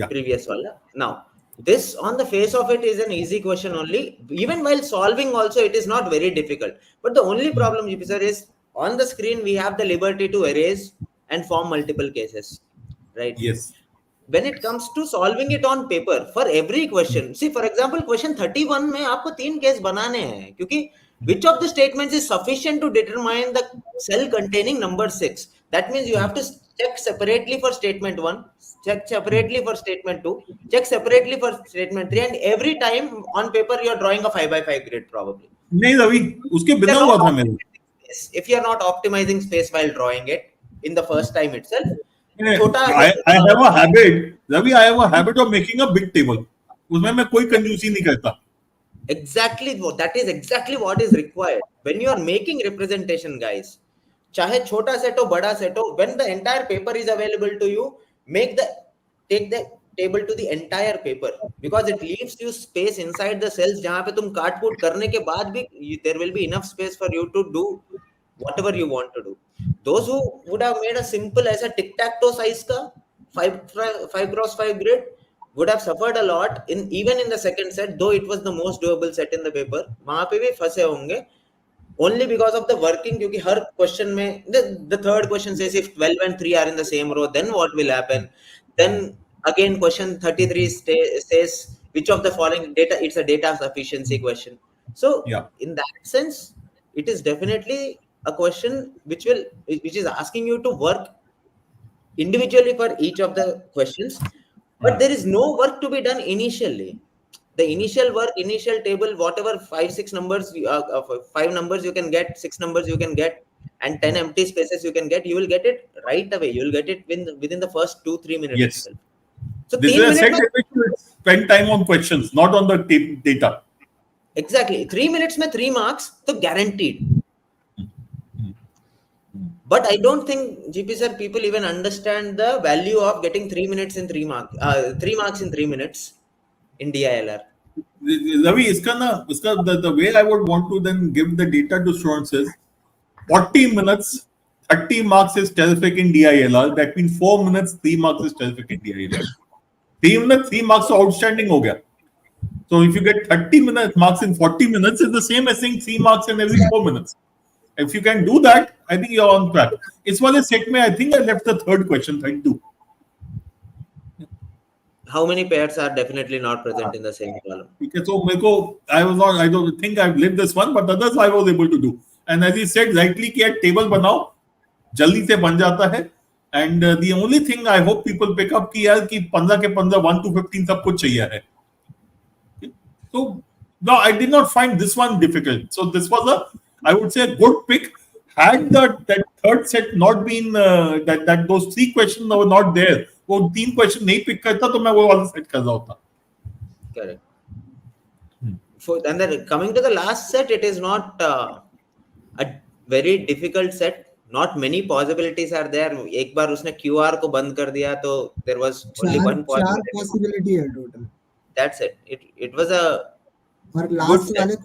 Speaker 4: previous one. Now, this on the face of it is an easy question only. Even while solving also, it is not very difficult. But the only problem, GP sir, is on the screen, we have the liberty to erase and form multiple cases, right?
Speaker 3: Yes.
Speaker 4: When it comes to solving it on paper, for every question, see, for example, question 31 में आपको 3 case बनाने हैं, क्योंकि which of the statements is sufficient to determine the cell containing number 6? That means you have to check separately for statement 1, check separately for statement 2, check separately for statement 3, and every time on paper you are drawing a 5x5 grid probably.
Speaker 3: नहीं रवि, उसके बिना हुआ था मेरे.
Speaker 4: If you are not optimizing space while drawing it in the first time itself,
Speaker 3: I have a habit, Ravi, I have a habit of making a big table. उसमें मैं कोई कंजूसी नहीं करता.
Speaker 4: Exactly, that is exactly what is required when you are making representation, guys. चाहे छोटा set हो बड़ा सेट हो, when the entire paper is available to you, take the table to the entire paper, because it leaves you space inside the cells जहाँ पे तुम काट कूट करने के बाद भी there will be enough space for you to do whatever you want to do. Those who would have made a simple as a tic-tac-toe size का 5x5 grid would have suffered a lot even in the second set, though it was the most doable set in the paper. वहाँ पे भी फंसे होंगे only because of the working, क्योंकि हर question में the third question says if 12 and 3 are in the same row, then what will happen? Then again question 33 says which of the following data, it's a data sufficiency question. So in that sense, it is definitely a question which is asking you to work individually for each of the questions, but there is no work to be done initially. The initial work, initial table, whatever 5 numbers you can get, 6 numbers you can get, and 10 empty spaces you can get, you will get it right away. You will get it within the first 2-3 minutes.
Speaker 3: Yes.
Speaker 4: Itself. So
Speaker 3: this is a set in which you spend time on questions, not on the data.
Speaker 4: Exactly. 3 minutes में 3 marks, so guaranteed. But I don't think, GP sir, people even understand the value of getting 3 minutes in 3 marks, 3 marks in 3 minutes in DILR.
Speaker 3: Ravi, the way I would want to then give the data to students is 40 minutes, 30 marks is terrific in DILR. That means 4 minutes, 3 marks is terrific in DILR. 3 minutes, 3 marks are outstanding ho gaya. So if you get 30 minutes marks in 40 minutes, it's the same as saying 3 marks in every 4 minutes. If you can do that, I think you're on track. It's for the set I think I left the third question, 32.
Speaker 4: How many pairs are definitely not present in the same column?
Speaker 3: Okay, so I don't think I've lived this one, but others I was able to do. And as he said, rightly कि table बनाओ, जल्दी से बन जाता है. And the only thing I hope people pick up कि यार कि 15 के 15, 1 to 15 सब कुछ चाहिए है. So no, I did not find this one difficult. So this was I would say a good pick. Had that third set not been that those 3 questions were not there, वो 3 question नहीं pick करता तो मैं वो वाला set कर रहा होता.
Speaker 4: Correct. And then coming to the last set, it is not a very difficult set. Not many possibilities are there. एक बार उसने QR को बंद कर दिया तो there was only one
Speaker 5: possibility है total.
Speaker 4: That's it. It was a
Speaker 5: और last वाले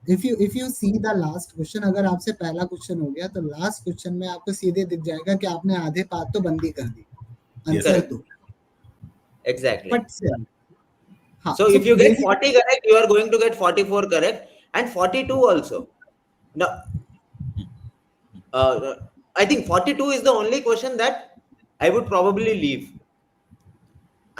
Speaker 5: if you see the last question, अगर आपसे पहला क्वेश्चन हो गया तो लास्ट क्वेश्चन में आपको सीधे दिख जाएगा कि आपने आधे पार्ट तो बंद ही कर दी. आंसर तो
Speaker 4: exactly.
Speaker 5: But
Speaker 4: so if you get 40 correct, you are going to get 44 correct and 42 also. Now, I think 42 is the only question that I would probably leave.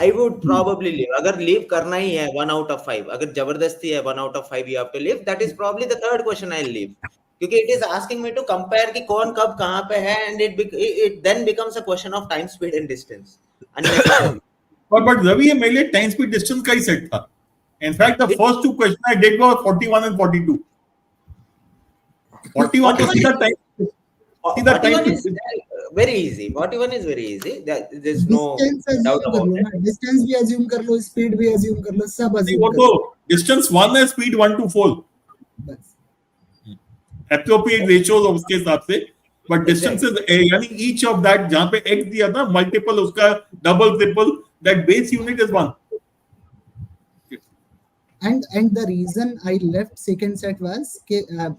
Speaker 4: I would probably leave. अगर leave करना ही है 1 out of 5, अगर जबरदस्ती है 1 out of 5 you have to leave, that is probably the third question I'll leave. क्योंकि it is asking me to compare कि कौन कब कहाँ पे है, and it then becomes a question of time, speed and distance. Unnecessary.
Speaker 3: But Ravi, मेरे लिए time speed distance का ही set था. In fact, the first two questions I did were 41 and 42. 41 तो सीधा time.
Speaker 4: 41 is very easy. 41 is very easy. There's no doubt about it.
Speaker 5: Distance भी assume कर लो, speed भी assume कर लो, सब assume
Speaker 3: वो
Speaker 5: कर
Speaker 3: तो
Speaker 5: लो.
Speaker 3: distance 1 है, speed 1 to 4.
Speaker 5: बस.
Speaker 3: Appropriate ratios उसके हिसाब से. But distance is यानी each of that जहाँ पे x दिया था multiple उसका double triple, that base unit is 1.
Speaker 5: And the reason I left second set was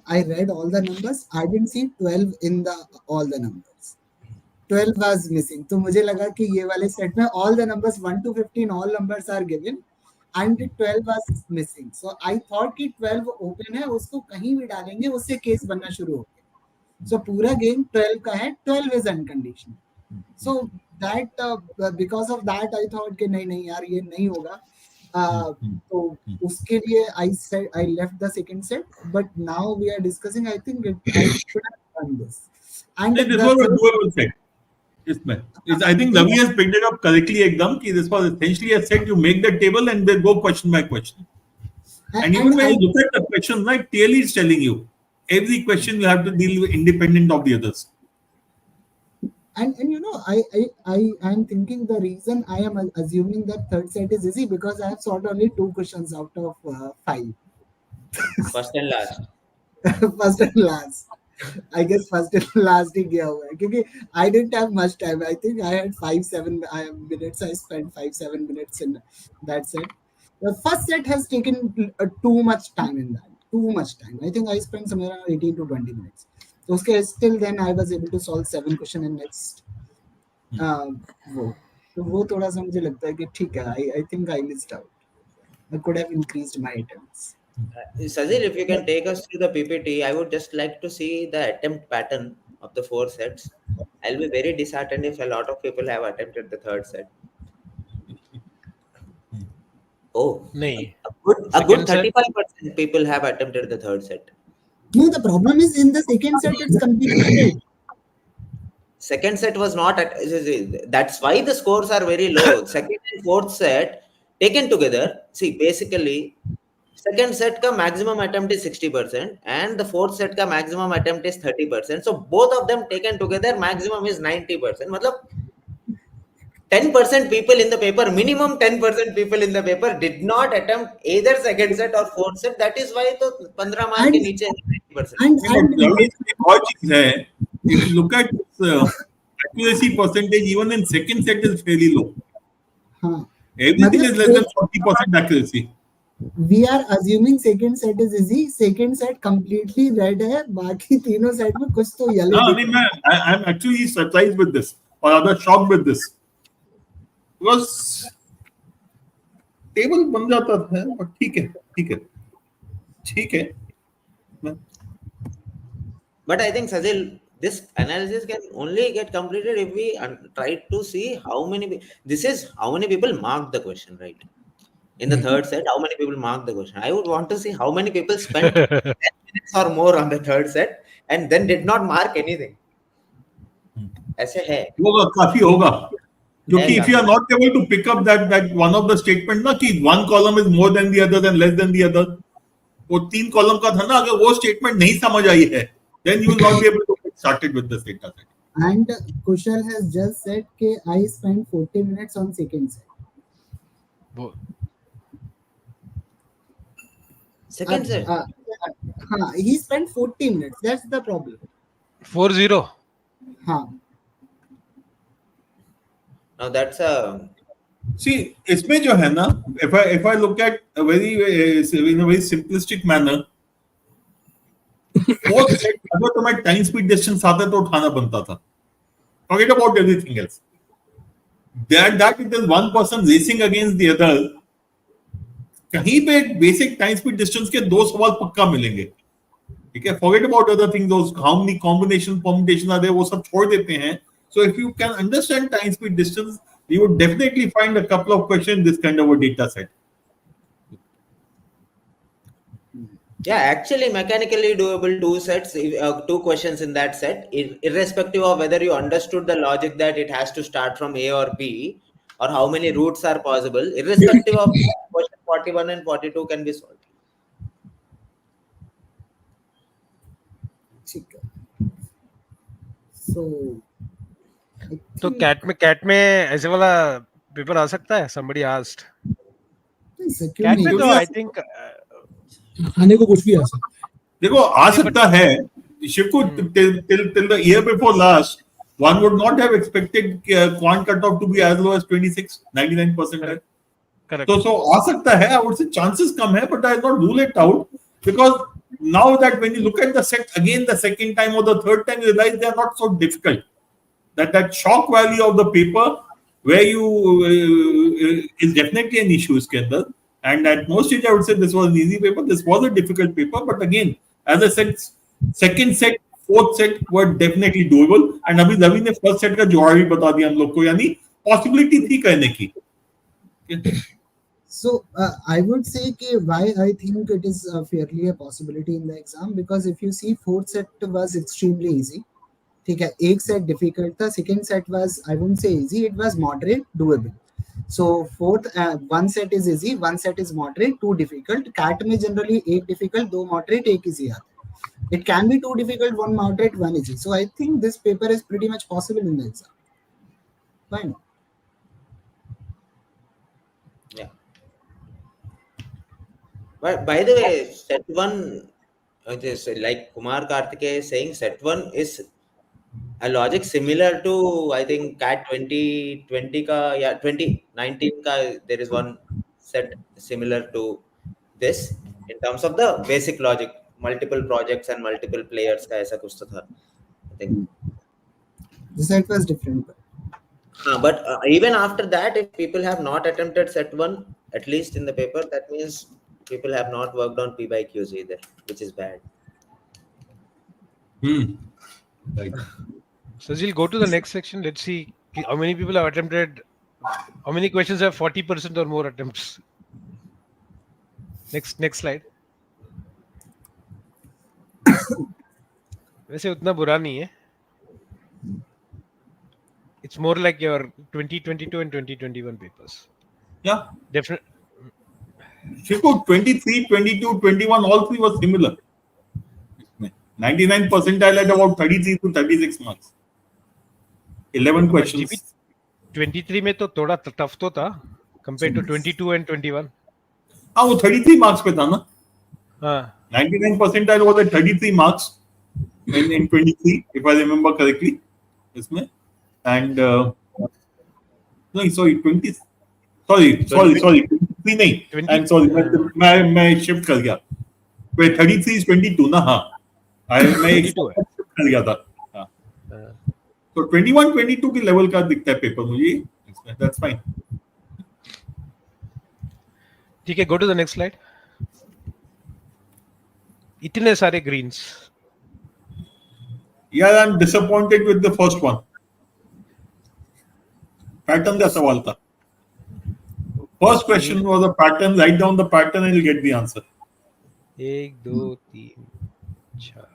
Speaker 5: I read all the numbers. I didn't see 12 in all the numbers. 12 was missing. तो मुझे लगा कि ये वाले सेट में all the numbers 1 to 15 all numbers are given and 12 was missing. So I thought कि 12 open है, उसको कहीं भी डालेंगे उससे केस बनना शुरू हो गया. So पूरा गेम 12 का है, 12 is unconditional. So that because of that I thought कि नहीं यार ये नहीं होगा. तो उसके लिए I said I left the second set, but now we are discussing. I think I should have done this. And
Speaker 3: this was a doable set. I think Ravi has picked it up correctly. एकदम कि this was essentially a set. You make the table and then go question by question. And even when you look at the question, like clearly it's telling you every question you have to deal with independent of the others.
Speaker 5: And you know, I am thinking the reason I am assuming that third set is easy because I have solved only 2 questions out of 5.
Speaker 4: First and last.
Speaker 5: First and last. I guess first and last ही गया हुआ है क्योंकि I didn't have much time. I think I had 5-7 minutes. I spent 5-7 minutes in that set. The first set has taken too much time in that. Too much time. I think I spent somewhere around 18 to 20 minutes. So still then I was able to solve 7 questions in next. वो थोड़ा सा मुझे लगता है कि ठीक है. I think I missed out. I could have increased my attempts.
Speaker 4: Sazeal, if you can take us through the PPT, I would just like to see the attempt pattern of the 4 sets. I'll be very disheartened if a lot of people have attempted the third set. Oh,
Speaker 2: नहीं.
Speaker 4: a good 35% people have attempted the third set.
Speaker 5: No, the problem is in the second set it's completely.
Speaker 4: Second set was not that's why the scores are very low. Second and fourth set taken together, see basically second set ka maximum attempt is 60% and the fourth set ka maximum attempt is 30%. So both of them taken together maximum is 90%. मतलब 10% people in the paper, minimum 10% people in the paper did not attempt either second set or fourth set. That is why तो 15 mark के नीचे 90%.
Speaker 5: And
Speaker 3: एक और चीज है, if you look at accuracy percentage, even in second set is fairly low. Everything is less than 40% accuracy.
Speaker 5: We are assuming second set is easy. Second set completely red है, बाकी तीनों set में कुछ तो yellow.
Speaker 3: I mean, I'm actually surprised with this, or rather shocked with this. Because table बन जाता है, but ठीक है.
Speaker 4: But I think Sazeal, this analysis can only get completed if we try to see how many people marked the question, right? In the third set, how many people marked the question? I would want to see how many people spent 10 minutes or more on the third set and then did not mark anything. ऐसे है.
Speaker 3: काफी होगा. क्योंकि if you are not able to pick up that one of the statement ना कि one column is more than the other and less than the other, वो 3 column का था ना, अगर वो statement नहीं समझ आई है, then you will not be able to get started with this data set.
Speaker 5: And Kushal has just said कि I spent 40 minutes on second set.
Speaker 4: Second set.
Speaker 5: He spent 40 minutes. That's the problem.
Speaker 2: 4-0.
Speaker 5: हाँ.
Speaker 4: Now that's a.
Speaker 3: See, इसमें जो है ना, if I look at a very in a very simplistic manner, fourth set अगर तुम्हें time speed distance आता तो उठाना बनता था. Forget about everything else. That it is one person racing against the other. कहीं पे basic time speed distance के 2 सवाल पक्का मिलेंगे. ठीक है, forget about other things, those how many permutations are there, वो सब छोड़ देते हैं. So if you can understand time speed distance, you would definitely find a couple of questions this kind of a data set.
Speaker 4: Yeah, actually mechanically doable two sets, two questions in that set, irrespective of whether you understood the logic that it has to start from A or B, or how many routes are possible, irrespective of question 41 and 42 can be solved.
Speaker 5: So
Speaker 2: तो cat में ऐसे वाला paper आ सकता है? Somebody asked. Cat में तो I think
Speaker 1: आने को कुछ भी आ सकता है.
Speaker 3: देखो आ सकता है. Shivu, till the year before last, one would not have expected quant cutoff to be as low as 26, 99%.
Speaker 2: Correct.
Speaker 3: So आ सकता है. I would say chances come है, but I will not rule it out, because now that when you look at the set again the second time or the third time, you realize they are not so difficult. That shock value of the paper where you is definitely an issue iske andar. And at most stage I would say this was an easy paper. This was a difficult paper, but again, as I said, second set, fourth set were definitely doable. And अभी रवि ने first set का जोड़ा भी बता दिया हम लोग को, यानी possibility थी करने की.
Speaker 5: So I would say why I think it is fairly a possibility in the exam, because if you see fourth set was extremely easy. ठीक है, एक सेट डिफिकल्ट था, second set was I wouldn't say easy, it was moderate doable. So fourth one set is easy, one set is moderate, two difficult. CAT में generally एक difficult, दो moderate, एक easy आता है. It can be two difficult, one moderate, one easy. So I think this paper is pretty much possible in the exam. Why not?
Speaker 4: Yeah. But by the way, set 1, just like Kumar Karthike is saying, set 1 is a logic similar to, I think, CAT 2020 ka, yeah, 2019 ka, there is one set similar to this in terms of the basic logic, multiple projects and multiple players ka aisa kuch to tha, I think.
Speaker 5: The set was different.
Speaker 4: But even after that, if people have not attempted set 1, at least in the paper, that means people have not worked on P by Qs either, which is bad.
Speaker 3: Right.
Speaker 2: Sazeal, go to the next section. Let's see how many people have attempted. How many questions have 40% or more attempts? Next slide. वैसे उतना बुरा नहीं है. It's more like your 2022 and 2021 papers.
Speaker 3: Yeah.
Speaker 2: Definitely.
Speaker 3: Shivu, 23, 22, 21, all three were similar. 99 percentile at about 33 to 36 marks. 11 questions.
Speaker 2: 23 में तो थोड़ा tough तो था compared to 22 and 21.
Speaker 3: हाँ, वो 33 marks पे था ना.
Speaker 2: हाँ.
Speaker 3: 99 percentile was at 33 marks in 23, if I remember correctly. इसमें. And no, sorry, 20. Sorry. 23 नहीं.
Speaker 2: 20,
Speaker 3: I'm sorry, मैं shift कर गया. 33 is 22 ना, हाँ. मैं एक shift कर गया था. हाँ. So 21, 22 के level का दिखता है पेपर मुझे. That's fine.
Speaker 2: ठीक है, go to the next slide. इतने सारे greens.
Speaker 3: Yeah, I'm disappointed with the first one. Pattern का सवाल था. First question was a pattern. Write down the pattern and you'll get the answer.
Speaker 2: 1, 2, 3, 4.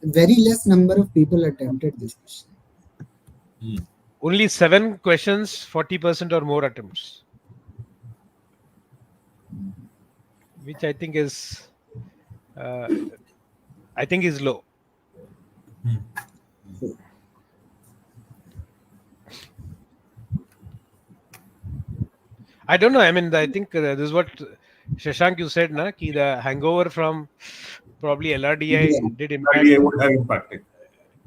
Speaker 5: Very less number of people attempted this question.
Speaker 2: Only 7 questions, 40% or more attempts. Which I think is low. I don't know. I mean, I think this is what Shashank you said, na, ki the hangover from probably LRDI did impact.
Speaker 3: LRDI would have impacted.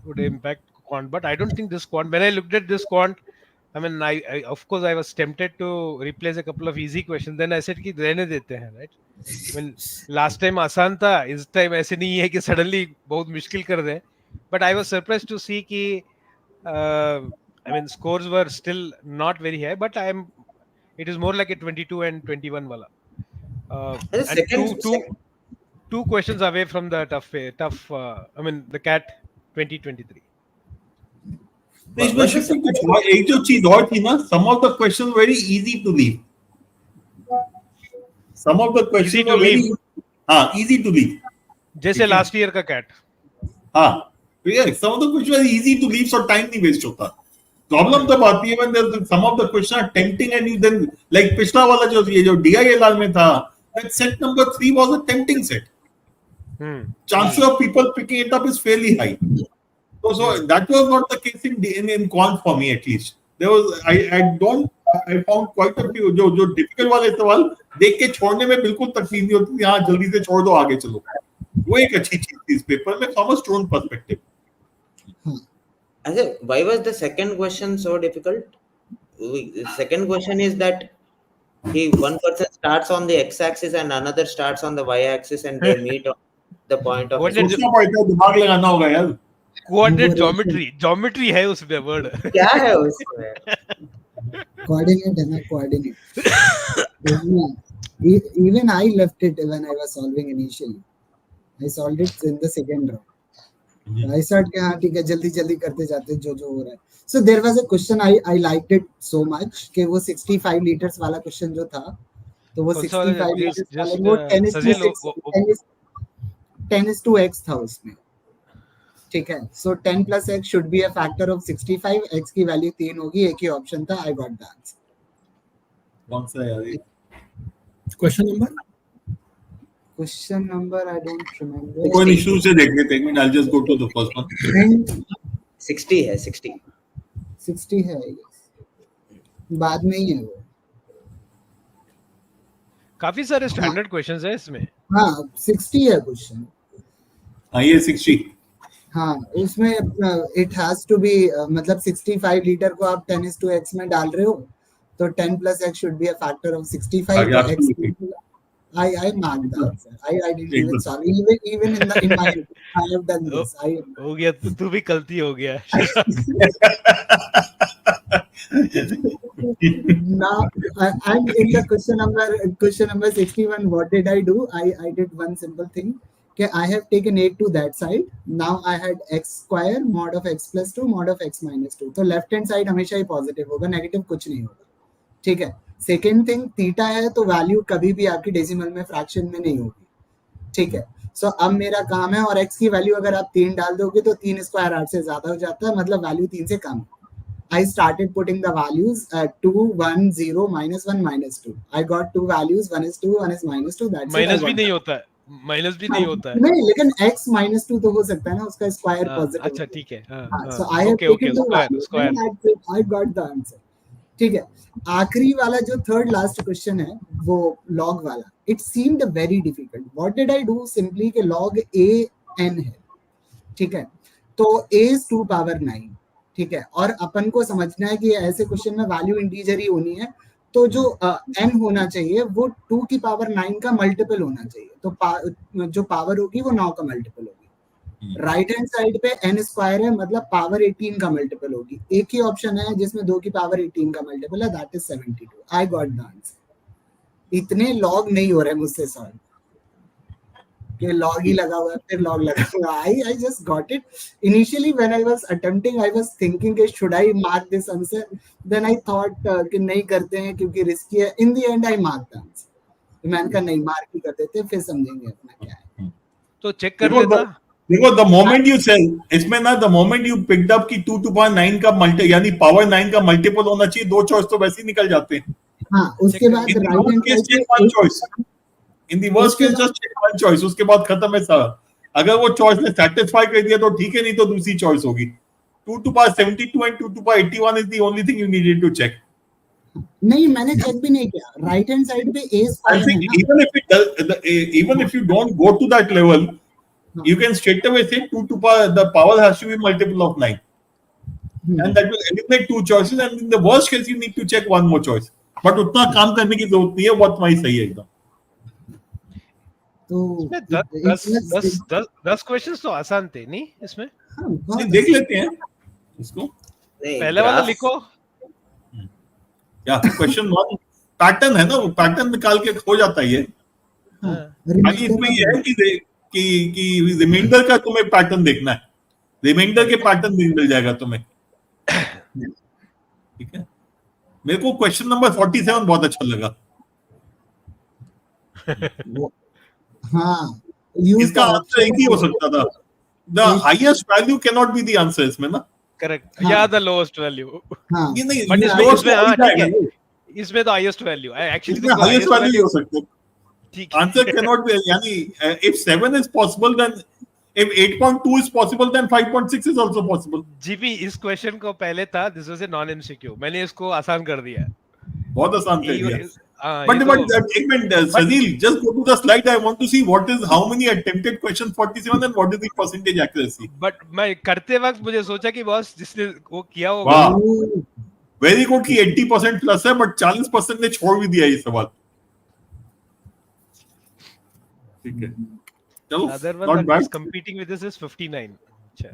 Speaker 2: Would impact quant, but I don't think this quant. When I looked at this quant, I mean, I of course I was tempted to replace a couple of easy questions. Then I said कि रहने देते हैं, right? When last time आसान था, इस time ऐसे नहीं है कि suddenly बहुत मुश्किल कर दें. But I was surprised to see कि I mean scores were still not very high, but it is more like a 22 and 21 wala. And two questions away from the tough. I mean the CAT 2023.
Speaker 3: इसमें shift कुछ हुआ, एक जो चीज और थी ना, some of the question very easy to leave, some of the question were very, हाँ इजी टू लीव,
Speaker 2: जैसे लास्ट ईयर का कैट।
Speaker 3: हाँ some of the question were easy to leave, so time नहीं वेस्ट होता। Problem तब आती है when some of the question are tempting and you then, like पिछला वाला जो ये जो DILR में था, that set number 3 was a tempting set, chances of people picking it up is fairly high. So that was not the case in quant for me at least. There was I found quite a few जो difficult वाले सवाल देख के छोड़ने में बिल्कुल तकलीफ नहीं होती, हाँ जल्दी से छोड़ दो आगे चलो, वो एक अच्छी चीज थी इस पेपर में from a student perspective.
Speaker 4: Why was the second question so difficult? The second question is that one person starts on the x-axis and another starts on the y-axis and they meet on the point of
Speaker 3: सोचना पड़ता है, दिमाग लगाना होगा यार।
Speaker 2: Coordinate geometry है उसमें word.
Speaker 4: क्या है उसमें?
Speaker 5: कोऑर्डिनेट है ना, coordinate. Even I left it when I was solving initially. I solved it in the second round. I thought कि हाँ ठीक है, जल्दी जल्दी करते जाते जो हो रहा है। So there was a question I liked it so much कि वो 65 liters वाला क्वेश्चन जो था, तो वो 65 liters वाले वो 10:x था उसमें, ठीक है। So 10 plus x should be a factor of 65, x की वैल्यू 3 होगी, एक ही ऑप्शन था, I got the answer.
Speaker 3: कौन सा यार ये?
Speaker 5: Question number I don't remember.
Speaker 3: कोई इशू से देख लेते हैं, I'll just go to the first one.
Speaker 4: 60 है,
Speaker 5: 60 है, बाद में ही है वो।
Speaker 2: काफी सारे स्टैंडर्ड क्वेश्चंस है इसमें।
Speaker 5: हाँ 60 है क्वेश्चन।
Speaker 3: हाँ ये 60।
Speaker 5: हाँ उसमें it has to be मतलब 65 लीटर को आप 10:x में डाल रहे हो, तो 10 plus x should be a factor of 65. I marked the answer. I didn't even solve. Even in my I have done this.
Speaker 2: हो गया, तू भी गलती हो गया।
Speaker 5: Now and in the question number 61, what did I do? I did one simple thing. Okay, I have taken 8 to that side. Now I had x square mod of x plus 2 mod of x minus 2. तो left hand side हमेशा ही positive होगा, negative कुछ नहीं होगा, ठीक है। Second thing, theta है तो वैल्यू कभी भी आपकी डेसिमल में फ्रैक्शन में नहीं होगी, ठीक है। सो अब मेरा काम है, और x की वैल्यू अगर आप 3 डाल दोगे तो 3 स्क्वायर 8 से ज्यादा हो जाता है, मतलब वैल्यू 3 से कम। I started putting the values 2, 1, 0, -1, -2. I got 2 values, 1 is 2, 1 is -2. That's
Speaker 2: minus भी नहीं होता है, माइनस भी नहीं होता है।
Speaker 5: नहीं, लेकिन x -2 तो हो सकता है ना, उसका स्क्वायर पॉजिटिव।
Speaker 2: अच्छा ठीक है।
Speaker 5: So I have taken the values and I got the answer, ठीक है। आखिरी वाला जो थर्ड लास्ट क्वेश्चन है वो लॉग वाला, it seemed very difficult. What did I do? Simply कि लॉग a n है, ठीक है, तो a is 2 power 9, ठीक है, और अपन को समझना है कि ऐसे क्वेश्चन में वैल्यू इंटीजर ही होनी है, तो जो n होना चाहिए वो 2 की पावर 9 का मल्टीपल होना चाहिए, तो जो पावर होगी वो 9 का मल्टीपल होगी। राइट हैंड साइड पे n स्क्वायर है, मतलब पावर 18 का मल्टीपल होगी। एक ही ऑप्शन है जिसमें 2 की पावर 18 का मल्टीपल है, that is 72। I got the answer. इतने लॉग नहीं हो रहे मुझसे सॉल्व कि लॉग ही लगा हुआ है फिर लॉग लगा हुआ। I just got it. Initially when I was attempting I was thinking कि should I mark this answer, then I thought कि नहीं करते हैं क्योंकि रिस्की है। In the end I mark the answer. मैंने कहा नहीं, मार्क ही कर देते, फिर समझेंगे अपना क्या है।
Speaker 2: तो चेक कर लेता।
Speaker 3: देखो द मोमेंट यू सेल इसमें ना, the moment you picked up की 2 to power 9 का मल्टी यानी पावर 9 का मल्टीपल होना चाहिए, 2 चॉइस तो वैसे ही निकल जाते हैं।
Speaker 5: हां, उसके बाद राइट हैंड साइड पे
Speaker 3: one choice, in the worst case just check one choice, उसके बाद खत्म है सारा। अगर वो चॉइस ने सेटिस्फाई कर दिया तो ठीक है, नहीं तो दूसरी चॉइस होगी। 2 to power 72 and 2 to power 81 is the only thing you needed to check.
Speaker 5: नहीं, मैंने चेक भी नहीं किया। राइट हैंड साइड पे a स्क्वायर है ना,
Speaker 3: even if you don't go to that level, you can straight away say 2 to power, the power has to be multiple of 9. And that will eliminate 2 choices, and in the worst case you need to check one more choice. But उतना काम करने की जरूरत नहीं है, बहुत वही सही है एकदम।
Speaker 5: तो
Speaker 2: 10 क्वेश्चंस तो आसान थे नहीं इसमें?
Speaker 3: नहीं, देख लेते हैं इसको।
Speaker 2: पहले वाला लिखो
Speaker 3: या क्वेश्चन 1 पैटर्न है ना, वो पैटर्न निकाल के हो जाता है ये। बाकी इसमें ये है कि रिमाइंडर का तुम्हें पैटर्न देखना है, रिमाइंडर के पैटर्न भी मिल जाएगा तुम्हें। ठीक है, मेरे को क्वेश्चन नंबर 47 बहुत अच्छा लगा.
Speaker 5: हाँ, use
Speaker 3: इसका
Speaker 5: the
Speaker 3: आंसर एक ही हो सकता था. The highest value cannot be the answer इसमें ना.
Speaker 2: करेक्ट,
Speaker 5: हाँ.
Speaker 2: या द लोएस्ट वैल्यू.
Speaker 5: हाँ,
Speaker 3: ये नहीं,
Speaker 2: बट
Speaker 3: lowest
Speaker 2: इसमें
Speaker 3: तो हो ही
Speaker 2: हाँ ठीक
Speaker 3: जाएगा
Speaker 2: है,
Speaker 3: ना.
Speaker 2: इसमें तो हाईएस्ट वैल्यू एक्चुअली
Speaker 3: इसमें
Speaker 2: तुमको
Speaker 3: highest
Speaker 2: हाईएस्ट
Speaker 3: value ही
Speaker 2: वैल्यू
Speaker 3: हो सकता है.
Speaker 2: ठीक
Speaker 3: Answer cannot be, यानी if 7 is possible, then if 8.2 is possible, then 5.6 is also possible.
Speaker 2: GP इस क्वेश्चन को पहले था this was a non MCQ, मैंने इसको आसान कर दिया है.
Speaker 3: बहुत आसान कर दिया.
Speaker 2: हाँ,
Speaker 3: But
Speaker 2: ये
Speaker 3: but
Speaker 2: तो
Speaker 3: एक minute, Sazeal, just go to the slide. I want to see what is how many attempted question 47 and what is the percentage accuracy.
Speaker 2: But मैं करते वक्त मुझे सोचा कि बॉस जिसने वो किया होगा.
Speaker 3: वाह, वेरी गुड कि 80% प्लस है, बट 40% ने छोड़ भी दिया ये सवाल. ठीक है, चलो,
Speaker 2: other one
Speaker 3: not
Speaker 2: that
Speaker 3: bad.
Speaker 2: Is competing with this is 59. अच्छा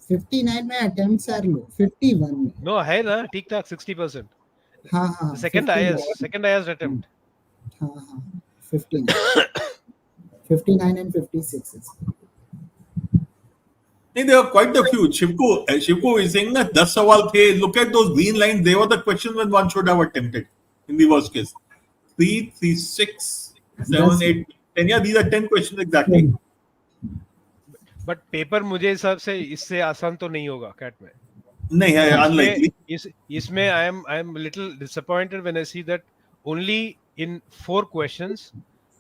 Speaker 5: 59 में attempts are low. 51 में.
Speaker 2: नो है ना, ठीक ठाक 60%.
Speaker 5: हाँ हाँ.
Speaker 2: सेकंड
Speaker 5: 59.
Speaker 2: Highest attempt.
Speaker 5: हाँ हाँ. 59. 59 and 56 is.
Speaker 3: नहीं, there are quite a few. Shivko is saying ना 10 सवाल थे. Look at those green lines. They were the questions when one should have attempted in the worst case. 3, 3, 6, 7, 8, 10. Yeah, these are 10 questions exactly.
Speaker 2: But paper मुझे हिसाब से इससे आसान तो नहीं होगा कैट में.
Speaker 3: नहीं है, unlikely.
Speaker 2: इसमें I am little disappointed when I see that only in 4 questions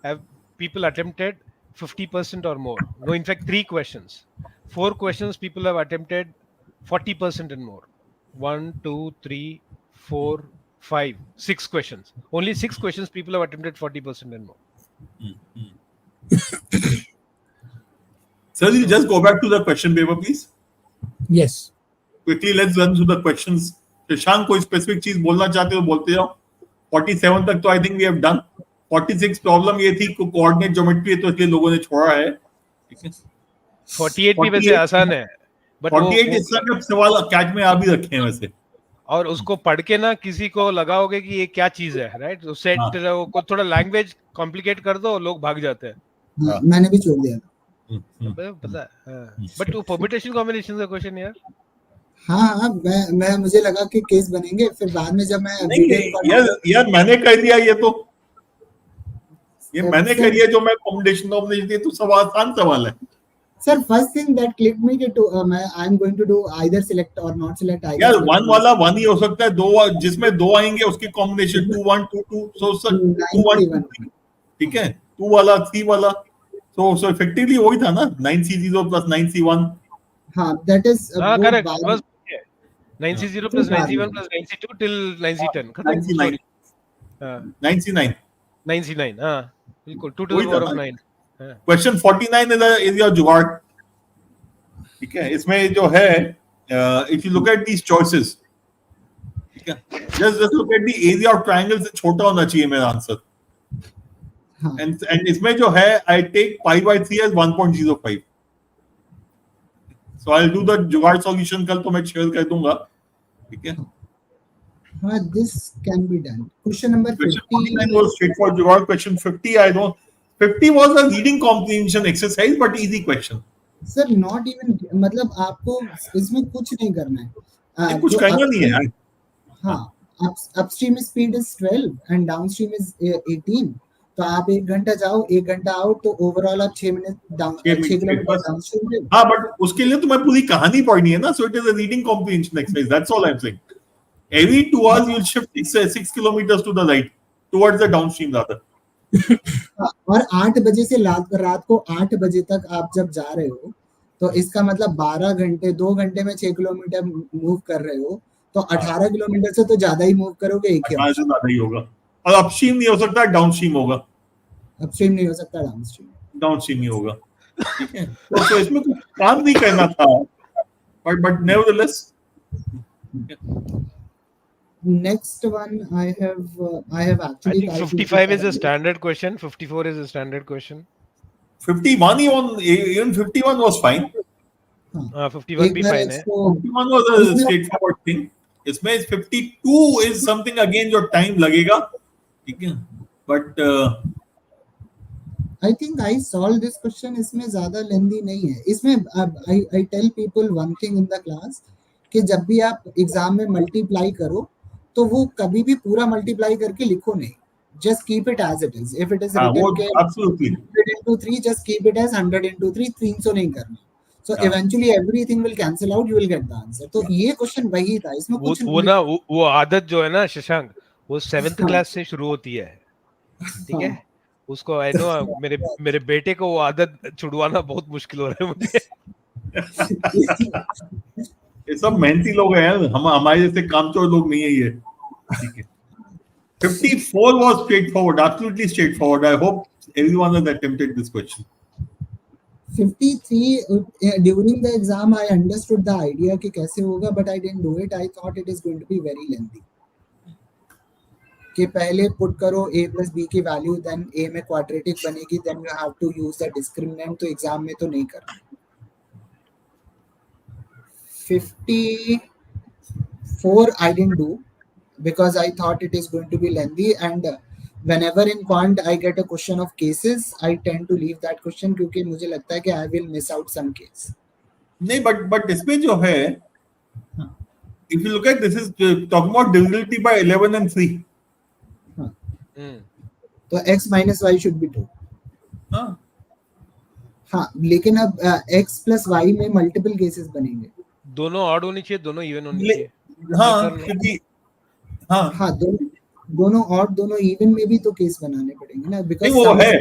Speaker 2: have people attempted 50% or more. No, in fact 3 questions. 4 questions people have attempted 40% and more. 1, 2, 3, 4, 5, 6 questions. Only 6 questions people have attempted 40% and more.
Speaker 3: Sir, you just go back to the question paper, please.
Speaker 1: Yes.
Speaker 3: Quickly, let's run through the questions. Shashank, कोई specific चीज बोलना चाहते हो बोलते जाओ. 47 तक तो I think we have done. 46 problem ये थी कोऑर्डिनेट ज्योमेट्री, तो इसलिए लोगों ने छोड़ा है. ठीक है.
Speaker 2: 48 भी वैसे आसान है, बट
Speaker 3: 48 इस तरह के सवाल कैट में आ भी रखे हैं वैसे.
Speaker 2: और उसको पढ़ के ना किसी को लगाओगे कि ये क्या चीज है, राइट? तो सेट को थोड़ा लैंग्वेज कॉम्प्लिकेट कर दो, लोग भाग जाते हैं.
Speaker 5: हाँ, मैंने भी छोड़ दिया.
Speaker 2: पता है. बट वो परम्यूटेशन कॉम्बिनेशन का क्वेश्चन यार.
Speaker 5: हाँ हाँ, मैं मुझे लगा कि केस बनेंगे, फिर बाद में जब मैं
Speaker 3: यार मैंने कर दिया ये मैंने कर दिया जो मैं कॉम्बिनेशन दिए, तो सवाल आसान सवाल है.
Speaker 5: Sir, first thing that click me कि I am going to do either select और नॉट सिलेक्ट.
Speaker 3: यार 1 वाला 1 ही हो सकता है. 2 जिसमें 2 आएंगे उसकी कॉम्बिनेशन 2 1 2 2 सो 2 1. ठीक है, 2 वाला 3 वाला, सो इफेक्टिवली वही था ना, 9C0 plus 9C1.
Speaker 5: हाँ, दैट इज
Speaker 2: करेक्ट. बस 9C0 plus 9C1 plus 9C2 till 9C10 खत्म.
Speaker 3: 9C9.
Speaker 2: 9C9 हाँ बिल्कुल, 2 to the power of 9.
Speaker 3: Question 49 is your jugaad. ठीक है, इसमें जो है if you look at these choices, ठीक है, just look at the area of triangle से छोटा होना चाहिए मेरा आंसर. एंड इसमें जो है I take pi by 3 as 1.05. So I will do the jugaad solution कल, तो मैं शेयर कर दूंगा. ठीक है.
Speaker 5: हाँ, this can be done. Question number
Speaker 3: 49 was straightforward jugaad. Question 50 I don't 50 was a reading comprehension exercise but easy question.
Speaker 5: Sir, not even, मतलब आपको इसमें कुछ नहीं करना है.
Speaker 3: कुछ करना नहीं है.
Speaker 5: हाँ, upstream speed is 12 and downstream is 18. तो आप 1 घंटा जाओ 1 घंटा आओ, तो ओवरऑल आप 6 मिनट 6 किलोमीटर डाउनस्ट्रीम.
Speaker 3: हाँ, बट उसके लिए तुम्हें पूरी कहानी पढ़नी है ना. So it is a reading comprehension exercise. That's all I am saying. Every 2 hours you'll shift 6 kilometers to the right towards the downstream rather.
Speaker 5: और 8 बजे से रात को 8 बजे तक आप जब जा रहे हो, तो इसका मतलब 12 घंटे 2 घंटे में 6 किलोमीटर मूव कर रहे हो, तो 18 किलोमीटर से तो ज्यादा ही मूव करोगे. एक ही
Speaker 3: से ज्यादा ही होगा. और अपस्ट्रीम नहीं हो सकता, डाउनस्ट्रीम होगा.
Speaker 5: अपस्ट्रीम नहीं हो सकता,
Speaker 3: डाउनस्ट्रीम नहीं होगा. ठीक है. तो इसमें कुछ काम नहीं करना था, but nevertheless.
Speaker 5: Next one I have actually.
Speaker 2: I think 55 is a standard question. 54 is a standard question.
Speaker 3: 51 even 51 was fine.
Speaker 2: 51 भी fine है.
Speaker 3: 51 was a straightforward thing. इसमें 52 is something again जो time लगेगा. ठीक है. But
Speaker 5: I think I solved this question. इसमें ज्यादा लेंदी नहीं है. इसमें I tell people one thing in the class कि जब भी आप एग्जाम में मल्टीप्लाई करो तो वो कभी भी पूरा मल्टीप्लाई करके लिखो नहीं, just keep it as it is. If it is written के
Speaker 3: absolutely
Speaker 5: 100 into 3, just keep it as 100 into 3, 300 नहीं करना. So
Speaker 3: हाँ.
Speaker 5: eventually everything will cancel out, you will get the answer. तो ये क्वेश्चन वही था, इसमें कुछ
Speaker 2: वो ना वो आदत जो है ना शशांक, वो 7th क्लास से शुरू होती है, ठीक है. उसको आई नो मेरे बेटे को वो आदत छुड़वाना बहुत मुश्किल हो रहा है मुझे.
Speaker 3: ये सब मेहनती लोग हैं, हम हमारे जैसे कामचोर लोग नहीं है ये. ठीक है. 54 was straightforward, absolutely straightforward. I hope everyone has attempted this question.
Speaker 5: 53 during the exam I understood the idea कि कैसे होगा, but I didn't do it. I thought it is going to be very lengthy. कि पहले put करो a plus b की value, then a में quadratic बनेगी, then you have to use the discriminant. तो एग्जाम में तो नहीं करना. 54 I didn't do because I thought it is going to be lengthy, and whenever in quant I get a question of cases, I tend to leave that question क्योंकि मुझे लगता है कि I will miss out some case.
Speaker 3: नहीं, but इसमें जो है, if you look at this is talking about divisibility by 11 and 3.
Speaker 5: तो x minus y should be 2. हाँ, लेकिन अब x plus y में multiple cases बनेंगे.
Speaker 2: दोनों ऑड होनी चाहिए, दोनों इवन होनी चाहिए.
Speaker 3: हाँ, क्योंकि हाँ
Speaker 5: दोनों और दोनों इवन में भी तो केस बनाने पड़ेंगे ना, बिकॉज़
Speaker 3: वो है.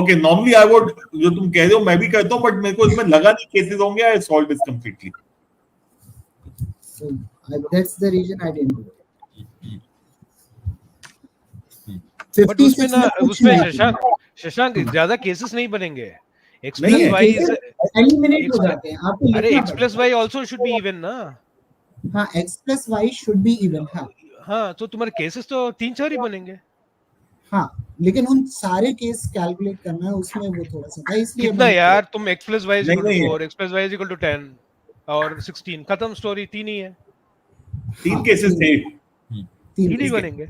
Speaker 3: ओके, नॉर्मली आई वुड, जो तुम कह रहे हो मैं भी करता हूँ, बट मेरे को इसमें लगा नहीं केसेस होंगे. I solve this completely.
Speaker 5: So that's the reason I didn't do it.
Speaker 2: But उसमें शशांक ज्यादा केसेस नहीं बनेंगे. x plus y
Speaker 5: एलिमिनेट हो जाते हैं. आपको
Speaker 2: अरे x plus y also should be even ना.
Speaker 5: हाँ, x plus y should be even.
Speaker 2: हाँ, तो तुम्हारे केसेस तो 3-4 ही बनेंगे.
Speaker 5: हाँ, लेकिन उन सारे केस कैलकुलेट करना है, उसमें वो थोड़ा सा था, इसलिए
Speaker 2: कितना यार, तुम x plus y is equal to 4,
Speaker 3: नहीं।
Speaker 2: x plus y is equal to 10 और 16, खत्म स्टोरी. 3 ही है.
Speaker 3: 3 केसेस थे.
Speaker 2: 3 ही बनेंगे.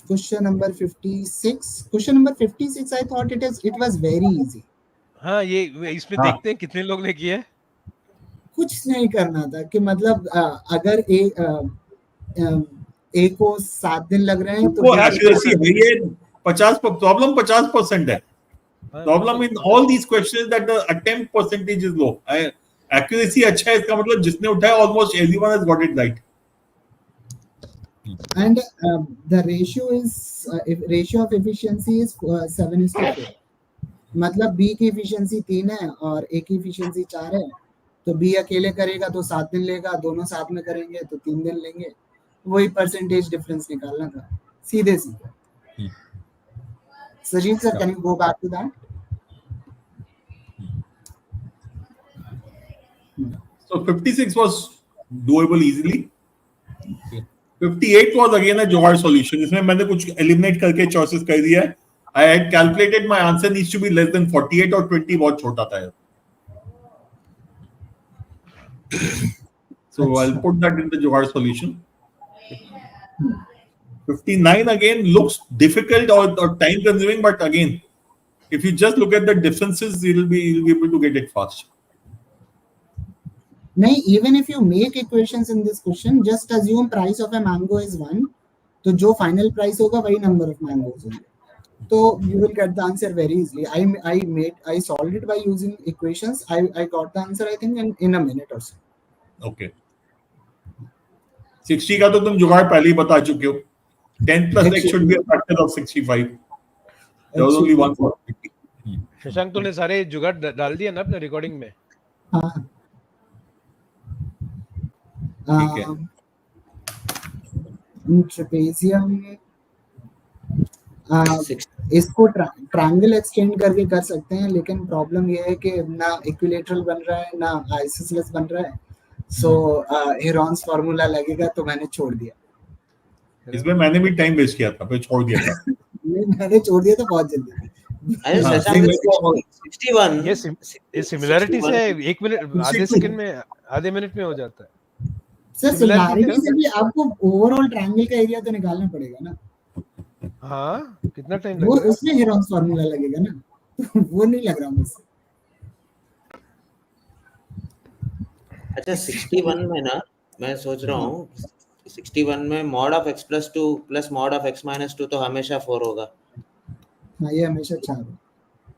Speaker 5: Question number 56. I thought it was very easy.
Speaker 2: हाँ, ये इसमें देखते हैं कितने लोग ने किया है.
Speaker 5: कुछ नहीं करना था कि मतलब अगर ए को 7 दिन लग रहे हैं तो
Speaker 3: वो एक्यूरेसी है. ये 50% है. Problem in all these questions that the attempt percentage is low. Accuracy अच्छा है, इसका मतलब जिसने उठाया almost everyone has got it right.
Speaker 5: And the ratio of efficiency is 7:4. मतलब B की efficiency 3 है और A की efficiency 4 है. तो B अकेले करेगा तो 7 दिन लेगा, दोनों साथ में करेंगे तो 3 दिन लेंगे. वही परसेंटेज डिफरेंस निकालना था, सीधे. Sajeal sir, can you go back to that?
Speaker 3: So 56 was doable easily. 58 was again a Johar solution. इसमें मैंने कुछ eliminate करके choices कर दिया है. I had calculated my answer needs to be less than 48 और 20 बहुत छोटा था. So I'll put that in the Johar solution. 59 again looks difficult or time consuming, but again, if you just look at the differences, you'll be able to get it fast.
Speaker 5: नहीं, even if you make equations in this question, just assume price of a mango is 1. तो जो final price होगा वही number of mangoes होंगे. तो you will get the answer very easily. I solved it by using equations. I got the answer I think in a minute or so.
Speaker 3: Okay. 60 का तो तुम जुगाड़ पहले ही बता चुके हो. 10 plus x should be a factor of 65. There was only one for 50.
Speaker 2: Shashank तूने सारे जुगाड़ डाल दिया ना अपने रिकॉर्डिंग में.
Speaker 5: हाँ.
Speaker 3: ठीक है.
Speaker 5: ट्रेपेजियम इसको ट्रायंगल एक्सटेंड करके कर सकते हैं, लेकिन प्रॉब्लम ये है कि ना इक्विलेटरल बन रहा है ना आइसोसेलेस बन रहा है. सो हेरॉन्स फार्मूला लगेगा, तो मैंने छोड़ दिया.
Speaker 3: इसमें मैंने भी टाइम वेस्ट किया था, फिर छोड़ दिया था.
Speaker 5: मैंने छोड़ दिया था बहुत जल्दी.
Speaker 4: 61
Speaker 2: ये सिमिलरिटी से 1 मिनट आधे सेकंड में आधे मिनट में हो जाता है.
Speaker 5: सर सिमिलरिटी से भी आपको ओवरऑल ट्रायंगल का एरिया तो निकालना पड़ेगा ना.
Speaker 2: हाँ, कितना टाइम
Speaker 5: वो
Speaker 2: लगेगा?
Speaker 5: उसमें हेरॉन्स फार्मूला लगेगा ना. वो नहीं लग रहा मुझसे.
Speaker 4: अच्छा 61 में ना मैं सोच रहा हूँ 61 में mod of x plus 2 plus mod of x minus 2 तो हमेशा 4 होगा,
Speaker 5: हाँ ये हमेशा 4 हो।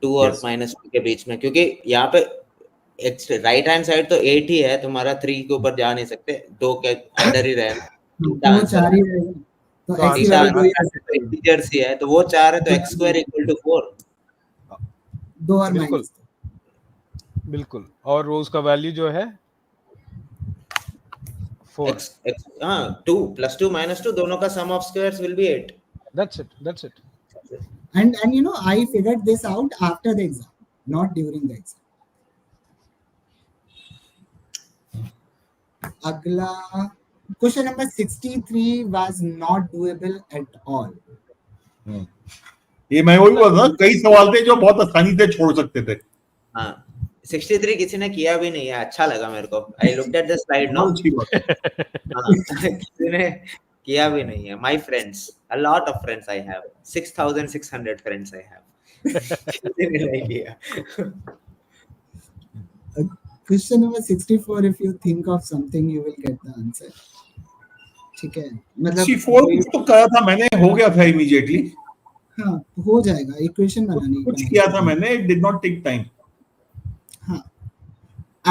Speaker 4: 2 और
Speaker 3: Yes.
Speaker 4: -2 के बीच में, क्योंकि यहाँ पे राइट हैंड साइड तो 8 ही है तुम्हारा, 3 के ऊपर जा नहीं सकते, 2 के अंदर ही रहना, उल्टा
Speaker 5: वो
Speaker 4: आंसर
Speaker 5: 4 ही रहेगा, तो
Speaker 2: तो
Speaker 5: x की
Speaker 4: थीटा
Speaker 5: वैल्यू 2 ही आ सकती है,
Speaker 4: इंटीजर सी है तो वो 4 है, तो x square equal to 4।
Speaker 5: 2 और
Speaker 2: बिल्कुल
Speaker 5: माइनस
Speaker 2: बिल्कुल, और वो उसका वैल्यू जो है 4।
Speaker 4: x हाँ 2 + 2 - 2 दोनों का sum of squares will be 8।
Speaker 2: That's it.
Speaker 5: and you know I figured this out after the exam, not during the exam. अगला question number 63 was not doable at all.
Speaker 3: ये मैं वही बोल रहा हूँ, कई सवाल थे जो बहुत आसानी से छोड़ सकते थे।
Speaker 4: हाँ 63 किसी ने किया भी नहीं है, अच्छा लगा मेरे को, I looked at the slide no,
Speaker 3: बहुत अच्छी बात है।
Speaker 4: हाँ किसी ने किया भी नहीं है, my friends, a lot of friends I have, 6600 friends I have, किसी ने नहीं किया।
Speaker 5: Question number 64, if you think of something you will get the answer. ठीक है, मतलब
Speaker 3: 64 तो करा था मैंने, हो गया था इमीडिएटली।
Speaker 5: हाँ हो जाएगा, इक्वेशन
Speaker 3: कुछ किया था मैंने, it did not take time.
Speaker 5: हाँ,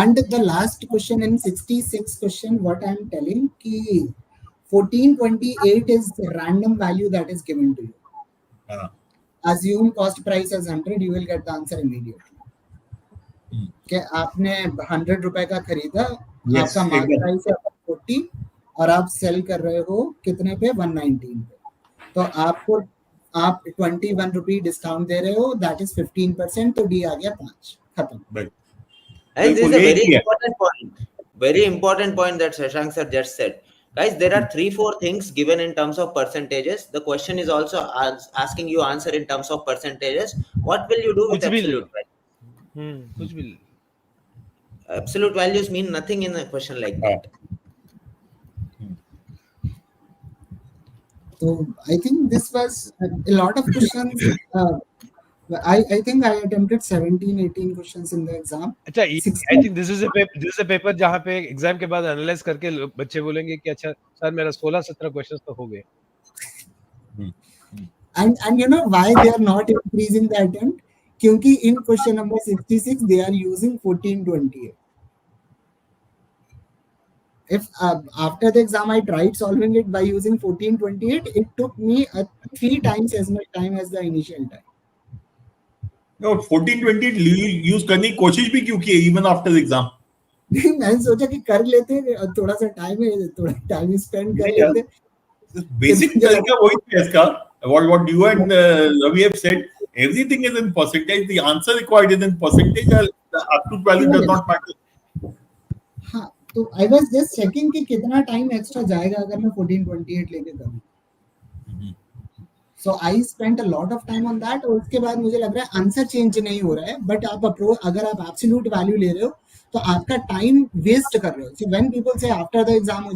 Speaker 5: and the last question in 66 question, what I am telling कि 1428 is the random value that is given to you.
Speaker 3: हाँ,
Speaker 5: Assume cost price as 100, you will get the answer immediately. कि आपने 100 रुपए का खरीदा,
Speaker 3: Yes,
Speaker 5: आपका mark
Speaker 3: एकदम।
Speaker 5: Price है 40 और आप सेल कर रहे हो कितने पे, 119 पे, तो आपको आप 21 रुपी डिस्काउंट दे रहे हो, दैट इज 15%, तो डी आ गया 5, खत्म।
Speaker 3: Right.
Speaker 4: And this is a
Speaker 3: बिल्कुल,
Speaker 4: very
Speaker 3: एक ही है।
Speaker 4: important point. Very important point that Shashank sir just said. Guys, there are 3-4 things given in terms of percentages. The question is also asking you answer in terms of percentages. What will you do with
Speaker 2: कुछ भी
Speaker 4: absolute value?
Speaker 2: कुछ भी
Speaker 4: Absolute values mean nothing in a question like that.
Speaker 5: So I think this was a lot of questions. I think I attempted 17-18 questions in the exam.
Speaker 2: अच्छा, आई
Speaker 5: 16
Speaker 2: think this is a paper जहाँ पे exam के बाद analyse करके बच्चे बोलेंगे कि अच्छा सर मेरा 16-17 क्वेश्चंस तो हो गए।
Speaker 5: and you know why they are not increasing the attempt, क्योंकि in question number 66 they are using 1428. If after the exam I tried solving it by using 1428, it took me 3 times as much time as the initial time.
Speaker 3: No, 1420 use करने की कोशिश भी क्यों की, even after the exam?
Speaker 5: मैंने सोचा कि कर लेते, थोड़ा सा टाइम स्पेंड कर लेते।
Speaker 3: बेसिक तरीका वही है इसका। What you and Ravi have said, everything is in percentage. The answer required is in percentage. The absolute value does not matter.
Speaker 5: हाँ, तो आई वाज जस्ट चेकिंग कि कितना टाइम एक्स्ट्रा जाएगा अगर मैं 1428 लेके करूँ। So I spent a lot of time on that, और उसके बाद मुझे लग रहा है आंसर चेंज नहीं हो रहा है, बट आप अगर आप एब्सोल्यूट वैल्यू ले रहे हो तो आपका टाइम वेस्ट कर रहे हो। सो व्हेन पीपल से आफ्टर द एग्जाम हो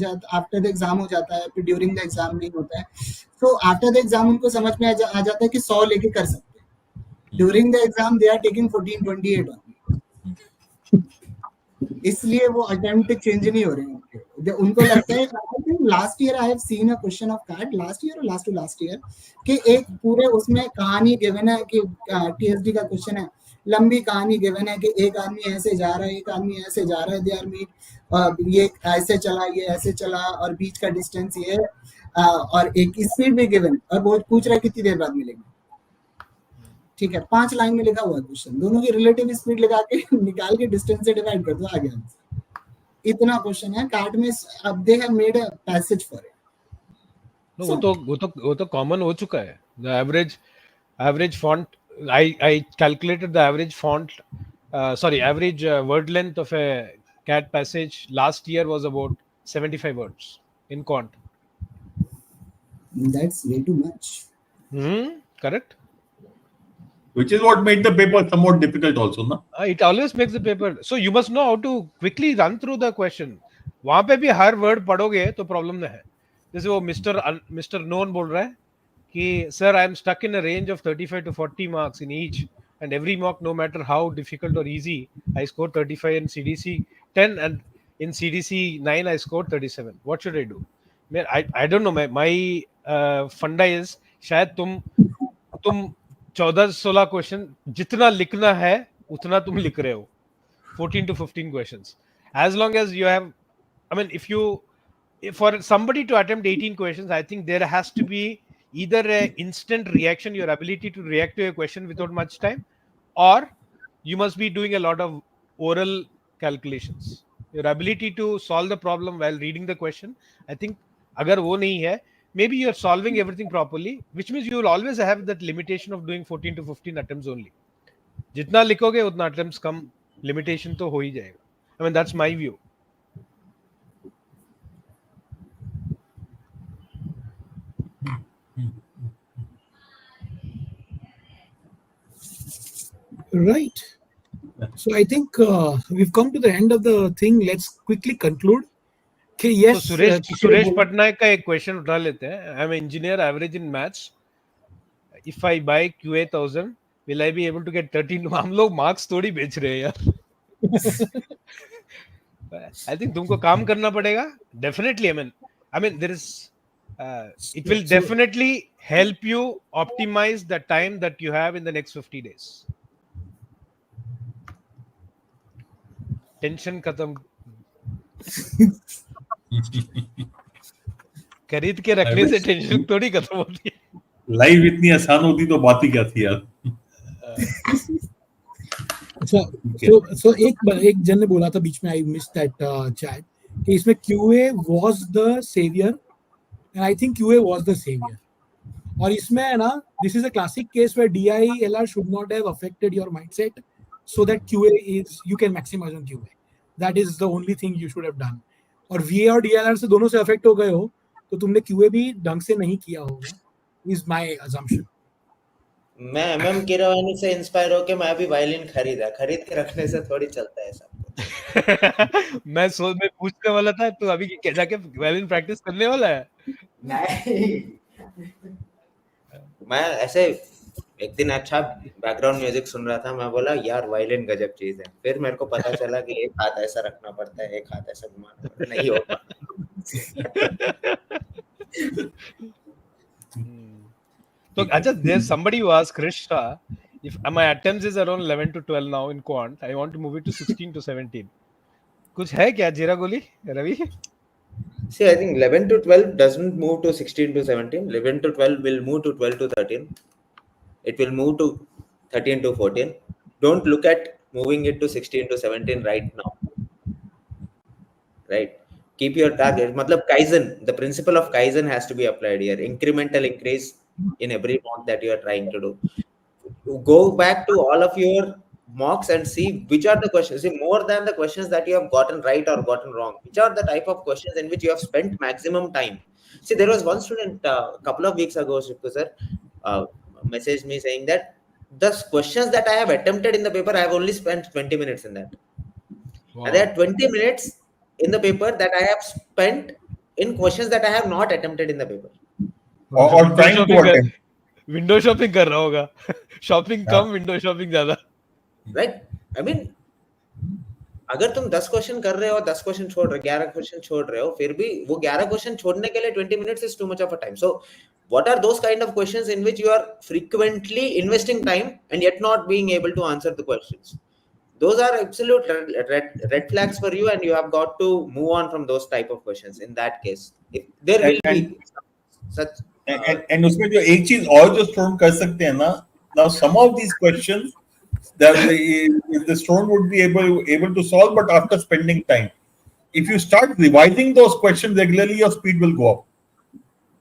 Speaker 5: जाता है, फिर ड्यूरिंग द एग्जाम नहीं होता है, तो आफ्टर द एग्जाम उनको समझ में आ जाता है कि 100 लेके कर सकते हैं। During the exam they are taking 1428 only, इसलिए वो अटेम्प्ट चेंज नहीं हो रहे हैं। उनको लगता है, last year I have seen a question of CAT, last year और लास्ट ईयर कि एक पूरे उसमें कहानी गिवन है कि टीएसडी का क्वेश्चन है, लंबी कहानी गिवन है कि एक आदमी ऐसे जा रहा है, एक आदमी ऐसे जा रहा है, दे आर मीट, ये ऐसे चला, ये ऐसे चला, और बीच का डिस्टेंस ये है, और एक स्पीड भी गिवन, और बहुत पूछ रहा है कितनी देर बाद मिलेगी। ठीक है, 5 लाइन में लिखा हुआ क्वेश्चन, दोनों की रिलेटिव स्पीड लगा के निकाल के डिस्टेंस से डिवाइड कर दो, आ गया आंसर। इतना क्वेश्चन है कैट में, अब they have made a passage for it.
Speaker 2: No, वो तो कॉमन हो चुका है। The average font, I calculated the average font, average word length of a cat passage last year was about 75 words in quant.
Speaker 5: That's way too much.
Speaker 2: Correct.
Speaker 3: Which is what made the paper somewhat difficult also, na?
Speaker 2: It always makes the paper. So you must know how to quickly run through the question. वहां पे भी हर word पढ़ोगे तो problem है। जैसे वो mister known बोल रहा है कि sir I am stuck in a range of 35 to 40 marks in each, and every mock, no matter how difficult or easy, I score 35 and CDC 10, and in CDC 9 I scored 37. What should I do? I don't know. My funda is शायद तुम 14-16 question जितना लिखना है उतना तुम लिख रहे हो. 14 to 15 questions. As long as you have, I mean, for somebody to attempt 18 questions, I think there has to be either a instant reaction, your ability to react to a question without much time, or you must be doing a lot of oral calculations. Your ability to solve the problem while reading the question, I think, agar wo nahi hai, maybe you're solving everything properly, which means you will always have that limitation of doing 14 to 15 attempts only. जितना लिखोगे उतना attempts कम, limitation तो हो ही जाएगा. I mean, that's my view.
Speaker 1: Right. So I think we've come to the end of the thing. Let's quickly conclude. Okay, yes.
Speaker 2: So Suresh Patnaik का एक question उठा लेते हैं. I'm an engineer, average in maths. If I buy QA 1000, will I be able to get 13? हम लोग marks थोड़ी बेच रहे हैं यार. I think तुमको काम करना पड़ेगा. Definitely, I mean, there is. It will definitely help you optimize the time that you have in the next 50 days. Tension खत्म. खरीद के रखने से टेंशन थोड़ी खत्म होती है.
Speaker 3: लाइफ इतनी आसान होती तो बात ही क्या थी यार.
Speaker 1: So एक जन ने बोला था बीच में, I missed that chat, कि इसमें QA was the savior and I think QA was the savior. और इसमें है ना, this is a classic case where DILR should not have affected your mindset so that QA is, you can maximize on QA. That is the only thing you should have done. और VA और DILR से दोनों से affect हो गए हो तो तुमने QA भी ढंग से नहीं किया होगा, is my assumption.
Speaker 4: मैं MM किरवानी से इंस्पायर होके मैं अभी वायलिन खरीद के रखने से थोड़ी चलता है सब.
Speaker 2: मैं पूछने वाला था, तू अभी जाके वायलिन प्रैक्टिस करने वाला है?
Speaker 4: नहीं, मैं ऐसे एक दिन अच्छा बैकग्राउंड म्यूजिक सुन रहा था, मैं बोला यार वायलिन गजब चीज है. फिर मेरे को पता चला कि एक हाथ ऐसा रखना पड़ता है, एक हाथ ऐसा घुमाना पड़ता है, नहीं होगा.
Speaker 2: So, there's somebody who asked Krishna, if my attempts is around 11 to 12 now in quant, I want to move it to 16 to 17. कुछ है क्या जीरा गोली Ravi?
Speaker 4: See, I think 11 to 12 doesn't move to 16 to 17. 11 to 12 will move to 12 to 13. It will move to 13 to 14. Don't look at moving it to 16 to 17 right now. Right? Keep your target. Matlab Kaizen, the principle of Kaizen has to be applied here. Incremental increase in every mock that you are trying to do. Go back to all of your mocks and see which are the questions. See, more than the questions that you have gotten right or gotten wrong, which are the type of questions in which you have spent maximum time. See, there was one student a couple of weeks ago, Shiva sir, messaged me saying that the questions that I have attempted in the paper, I have only spent 20 minutes in that. Wow. And there are 20 minutes in the paper that I have spent in questions that I have not attempted in the paper.
Speaker 3: Or trying to attempt.
Speaker 2: Window shopping कर रहा होगा. Shopping कम, window shopping ज्यादा.
Speaker 4: Right? I mean, अगर तुम 10 question कर रहे हो, 10 question छोड़ रहे हो, 11 क्वेश्चन छोड़ रहे हो, फिर भी वो 11 क्वेश्चन छोड़ने के लिए 20 minutes is too much of a time. So, what are those kind of questions in which you are frequently investing time and yet not being able to answer the questions? Those are absolute red flags for you, and you have got to move on from those type of questions. In that case, there will be such.
Speaker 3: And उसमें जो एक चीज और जो student कर सकते हैं ना, now some of these questions that the student would be able to solve, but after spending time. If you start revising those questions regularly, your speed will go up.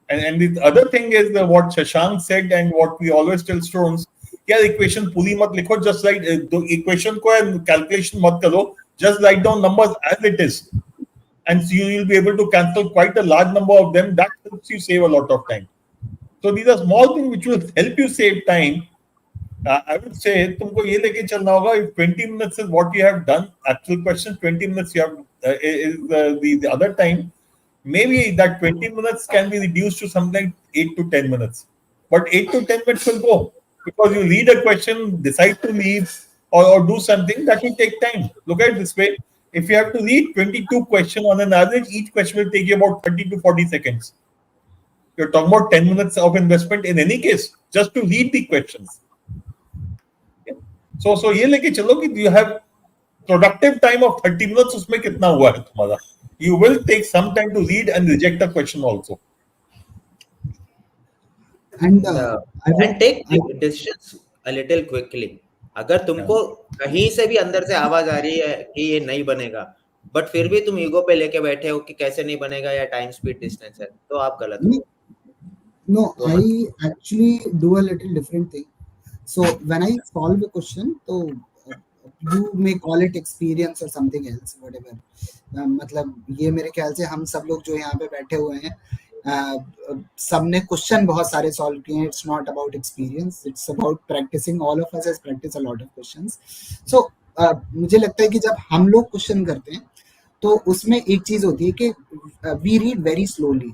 Speaker 3: And the other thing is what Shashank said and what we always tell students, यार equation पूरी मत लिखो, just write equation को calculation मत करो, just write down numbers as it is, and so you will be able to cancel quite a large number of them. That helps you save a lot of time. So these are small things which will help you save time. I would say तुमको ये लेके चलना होगा. If 20 minutes is what you have done, actual question 20 minutes you have is the other time. Maybe that 20 minutes can be reduced to something like 8 to 10 minutes. But 8 to 10 minutes will go because you read a question, decide to leave or do something that will take time. Look at it this way: if you have to read 22 questions on an average, each question will take you about 30 to 40 seconds. You're talking about 10 minutes of investment in any case, just to read the questions. So ये लेके चलो कि you have productive time of 30 minutes, उसमें कितना हुआ है तुम्हारा? You will take some time to read and reject the question also.
Speaker 5: And
Speaker 4: and take decisions a little quickly. अगर तुमको कहीं से भी अंदर से आवाज आ रही है कि ये नहीं बनेगा, बट फिर भी तुम ईगो पे लेके बैठे हो कि कैसे नहीं बनेगा या टाइम स्पीड डिस्टेंस है, तो आप गलत हो.
Speaker 5: No, I actually do a little different thing. So when I solve a question, so you may call it experience or something else, whatever. मतलब ये मेरे ख्याल से हम सब लोग जो यहाँ पे बैठे हुए हैं, सबने क्वेश्चन बहुत सारे सॉल्व किए हैं. It's not about experience, it's about practicing. All of us has practice a lot of questions. So मुझे लगता है कि जब हम लोग क्वेश्चन करते हैं तो उसमें एक चीज होती है कि वी रीड वेरी स्लोली.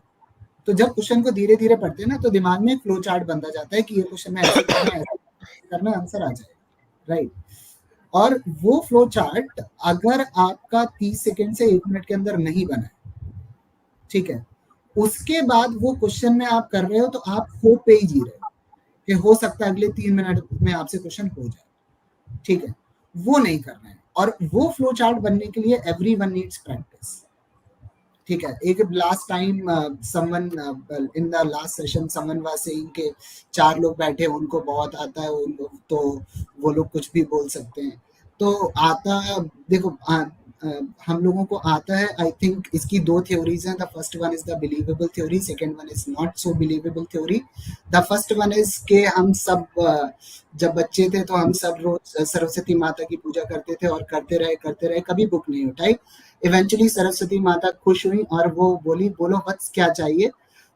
Speaker 5: तो जब क्वेश्चन को धीरे धीरे पढ़ते हैं ना, तो दिमाग में फ्लो चार्ट बनता जाता है कि ये क्वेश्चन में ऐसे करना आंसर आ जाए, राइट. और वो फ्लो चार्ट अगर आपका 30 सेकंड से 1 मिनट के अंदर नहीं बना है, ठीक है, उसके बाद वो क्वेश्चन में आप कर रहे हो तो आप होप पे ही जी रहे हो कि हो सकता है अगले 3 मिनट में आपसे क्वेश्चन हो जाए, ठीक है. वो नहीं करना है. और वो फ्लो चार्ट बनने के लिए एवरीवन नीड्स प्रैक्टिस, ठीक है. एक last time someone in the last session someone was saying के 4 लोग बैठे, उनको बहुत आता है, उनको तो वो लोग कुछ भी बोल सकते हैं. तो आता, देखो हम लोगों को आता है. आई थिंक इसकी 2 थ्योरीज हैं. The first one is the believable theory, second one is not so believable theory. The first one is के हम सब जब बच्चे थे तो हम सब रोज सरस्वती माता की पूजा करते थे और करते रहे, कभी बुक नहीं उठाई. इवेंचुअली सरस्वती माता खुश हुई और वो बोली, बोलो वत्स क्या चाहिए.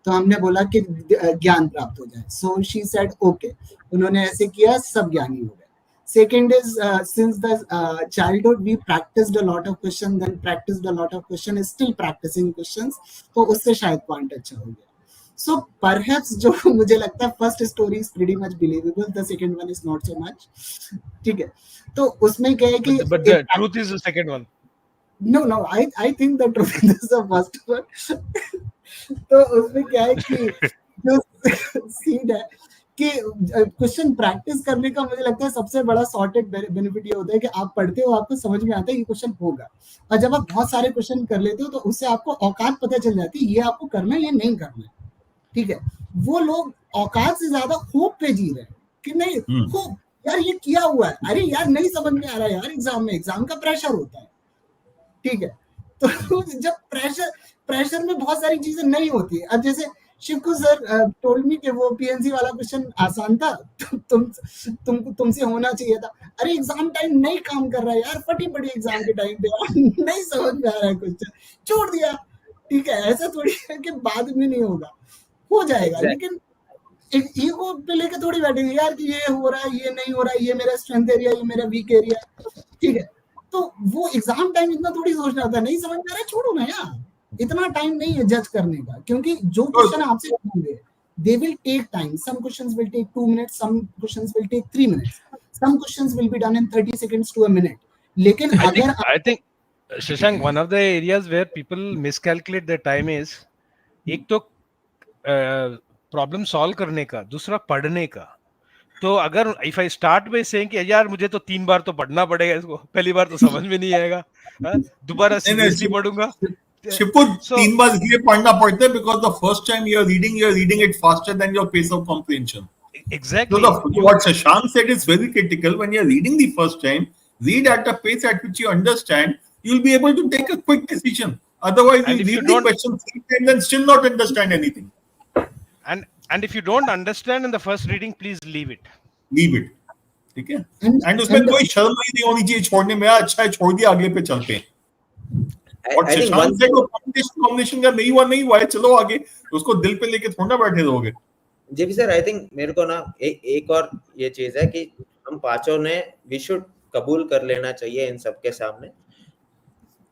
Speaker 5: तो हमने बोला कि ज्ञान प्राप्त हो जाए. So she said okay. उन्होंने ऐसे किया, सब ज्ञानी हो गए. Second is since the childhood we practiced a lot of questions, then practiced a lot of questions, is still practicing questions, तो उससे शायद पॉइंट अच्छा हो गया. So perhaps जो मुझे लगता है first story is pretty much believable, the second one is not so much, ठीक है. तो उसमें क्या है कि
Speaker 2: but the truth is the second one.
Speaker 5: No, I think the truth is the first one. तो उसमें क्या है कि जो सीड है कि क्वेश्चन प्रैक्टिस करने का मुझे लगता है सबसे बड़ा सॉर्टेड बेनिफिट ये होता है कि आप पढ़ते हो, आपको समझ में आता है ये क्वेश्चन होगा, और जब आप बहुत सारे क्वेश्चन कर लेते हो तो उससे आपको औकात पता चल जाती है, ये आपको करना है, ये नहीं करना है, ठीक है. वो लोग औकात से ज्यादा होप पे जी रहे हैं कि नहीं होप, यार ये किया हुआ है, अरे यार नहीं समझ में आ रहा है यार, एग्जाम का प्रेशर होता है, ठीक है. तो जब प्रेशर में बहुत सारी चीजें नहीं होती है. अब जैसे शिवकु सर टोल्ड मी कि वो पीएनसी वाला क्वेश्चन आसान था, तुमसे होना चाहिए था. अरे एग्जाम टाइम नहीं काम कर रहा है यार, फटी पड़ी एग्जाम के टाइम पे यार, नहीं समझ में आ रहा है क्वेश्चन, छोड़ दिया, ठीक है. ऐसा थोड़ी है कि बाद में नहीं होगा, हो जाएगा. लेकिन ईगो पे लेके थोड़ी बैठेंगे यार कि ये हो रहा है, ये नहीं हो रहा है, ये मेरा स्ट्रेंथ एरिया, ये मेरा वीक एरिया, ठीक है. तो वो एग्जाम टाइम इतना थोड़ी सोचना होता है, नहीं समझ में आ रहा है, छोड़ो ना यार, इतना टाइम नहीं है जज करने का, क्योंकि जो क्वेश्चन आपसे पूछेंगे they will take time. Some questions will take 2 minutes, some questions will take 3 minutes, some questions will be done in 30 seconds to a minute. लेकिन
Speaker 2: I think Shashank, one of the areas where people miscalculate their time is एक तो problem solve करने का, दूसरा पढ़ने का. तो अगर if I start by saying कि यार मुझे तो 3 बार तो पढ़ना पड़ेगा इसको, पहली बार तो समझ में नहीं आएगा, दोबारा सीरियसली पढ़ूंगा.
Speaker 3: शिवकु, 3 बार इसलिए पढ़ना पड़ता है because the first time you're reading it faster than your pace of comprehension.
Speaker 2: Exactly.
Speaker 3: So what Shashank said is very critical. When you're reading the first time, read at a pace at which you understand. You'll be able to take a quick decision. Otherwise, you read the question 3 times and still not understand anything.
Speaker 2: And if you don't understand in the first reading, please leave it.
Speaker 3: ठीक है. And उसमें कोई शर्म नहीं होनी चाहिए छोड़ने में. अच्छा है, छोड़ दिया, अगले पे चलते हैं. और शशांक से कॉम्बिनेशन का नहीं हुआ है, चलो आगे. उसको दिल पे लेके थोड़ा बैठे रहोगे.
Speaker 4: जी सर, आई थिंक मेरे को ना एक और ये चीज है कि हम पांचों ने वी शुड कबूल कर लेना चाहिए इन सबके सामने.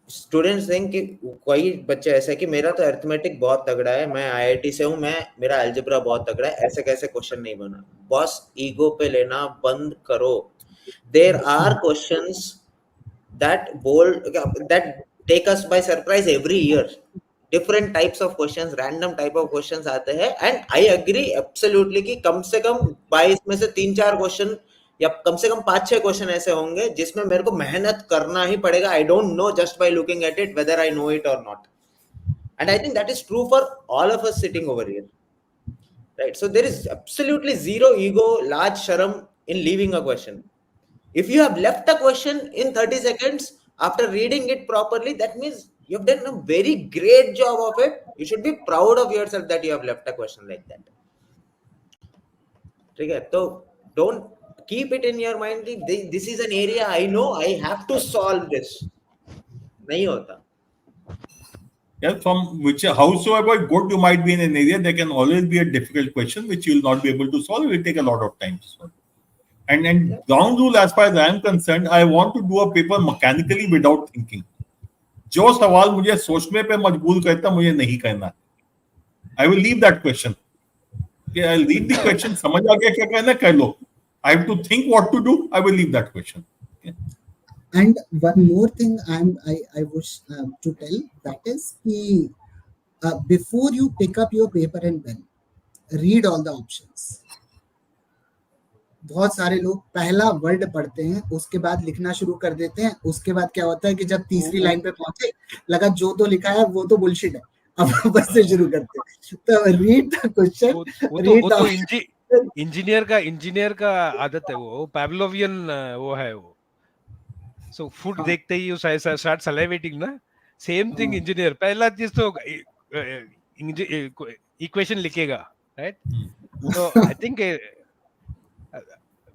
Speaker 4: स्टूडेंट्स थिंक कि कोई बच्चे ऐसे कि मेरा तो अरिथमेटिक बहुत तगड़ा है, मैं आईआईटी से हूँ, मेरा अलजेब्रा बहुत तगड़ा है, ऐसे कैसे क्वेश्चन नहीं बना. बॉस ईगो पे लेना बंद करो. There are questions that take us by surprise every year. Different types of questions, random type of questions आते हैं, and I agree absolutely कि कम से कम 22 में से 3-4 क्वेश्चन या कम से कम 5-6 क्वेश्चन ऐसे होंगे जिसमें मेरे को मेहनत करना ही पड़ेगा. I don't know just by looking at it whether I know it or not. And I think that is true for all of us sitting over here. Right? So there is absolutely zero ego, large sharam in leaving a question. If you have left a question in 30 seconds after reading it properly, that means you have done a very great job of it. You should be proud of yourself that you have left a question like that. Okay, so don't keep it in your mind. This is an area I know I have to solve this. Nahi hota.
Speaker 3: Yeah, from which howsoever good you might be in an area, there can always be a difficult question which you will not be able to solve. It will take a lot of time to solve. And ground rule, as far as I am concerned, I want to do a paper mechanically without thinking. जो सवाल मुझे सोचने पे मजबूर करता मुझे नहीं करना. I will leave that question. Okay, I'll leave the question. समझ आ गया क्या करना कर लो. I have to think what to do. I will leave that question. Okay.
Speaker 5: And one more thing I wish to tell, that is before you pick up your paper and pen, read all the options. बहुत सारे लोग पहला word पढ़ते हैं, उसके बाद लिखना शुरू कर देते हैं. उसके बाद क्या होता है कि जब तीसरी लाइन पे पहुंचे लगा जो तो लिखा है वो तो बुलशिट है, अब बस से शुरू करते हैं. तो रीड द क्वेश्चन.
Speaker 2: वो तो इंजीनियर का आदत है, वो पैवलोवियन वो है वो. सो फूड देखते ही स्टार्ट सलाइवेटिंग ना. सेम थिंग इंजीनियर, पहला चीज तो इक्वेशन लिखेगा, right? So I think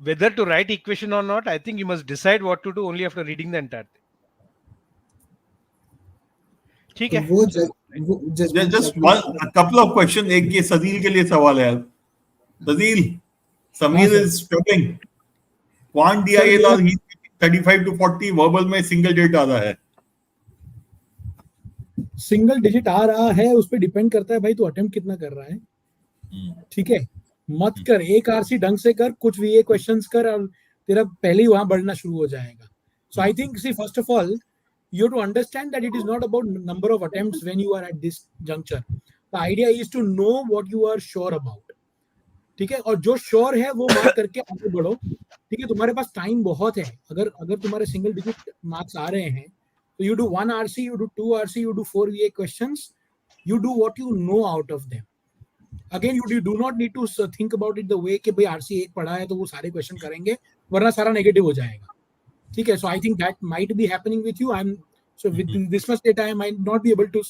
Speaker 2: whether to write equation or not, I think you must decide what to do only after reading the entire thing. ठीक है.
Speaker 5: वो
Speaker 3: just a couple of questions. एक ये सजील के लिए सवाल है. Sajeel, Sameer is struggling. Quant DILR he's 35 to 40, verbal में single digit आ रहा है.
Speaker 1: सिंगल डिजिट आ रहा है, उस पर डिपेंड करता है भाई तू अटेम्प्ट कितना कर रहा है. ठीक है, मत कर एक आरसी ढंग से कर, कुछ वीए क्वेश्चंस कर और तेरा पहले ही वहां बढ़ना शुरू हो जाएगा. So I think see first of all you have to understand that it is not about number of attempts when you are at this juncture. The idea is to know what you are sure about. ठीक है, और जो sure है वो mark करके आगे बढ़ो. ठीक है, तुम्हारे पास टाइम बहुत है. अगर तुम्हारे सिंगल डिजिट मार्क्स आ रहे हैं तो you do 1 RC, you do 2 RC, you do 4 VA questions, you do what you know out of them. Again, you do not need to think about it the way कि भाई RC 1 पढ़ा है तो वो सारे क्वेश्चन करेंगे वरना सारा नेगेटिव हो जाएगा. ठीक है, so I think that might be happening with you. So with this much data, I might not be able to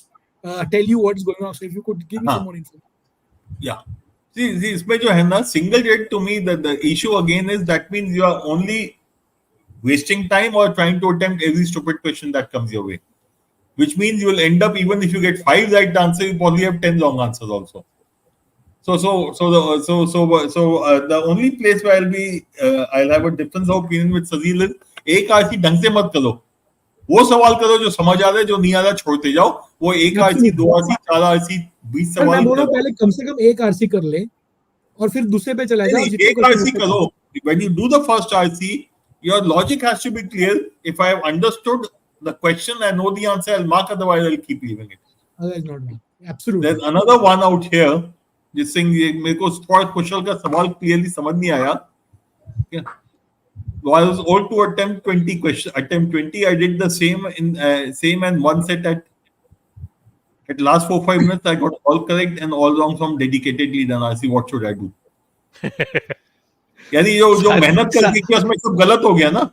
Speaker 1: tell you what's going on. So if you could give me some more info.
Speaker 3: Yeah. See, इसमें जो है ना single digit, to me the issue again is that means you are only wasting time or trying to attempt every stupid question that comes your way, which means you will end up, even if you get 5 right answers, you probably have 10 wrong answers also. So the only place where I'll have a difference of opinion with Sazeal is एक RC ढंग से मत करो. वो सवाल करो जो समझ आ रहा है, जो नहीं आ रहा छोड़ते जाओ. वो एक आरसी 2 आरसी 4 आरसी 20 सवाल.
Speaker 1: मैं बोल रहा हूं पहले कम से कम एक आरसी कर ले और फिर दूसरे पे चला जाओ.
Speaker 3: एक आरसी करो. When you do the first RC, your logic has to be clear. If I have understood the question and know the answer, I'll mark. Otherwise, I'll keep leaving it.
Speaker 1: Otherwise, not mark. Absolutely.
Speaker 3: There's another one out here. जिस सिंह मेरे को थोड़ा question का सवाल clearly समझ नहीं आया. So I was all to attempt 20 question. Attempt 20. I did the same and one set at last 4-5 minutes. I got all correct and all wrong from dedicatedly done. I see what should I do. यानी जो मेहनत करके किया उसमें सब गलत हो गया ना.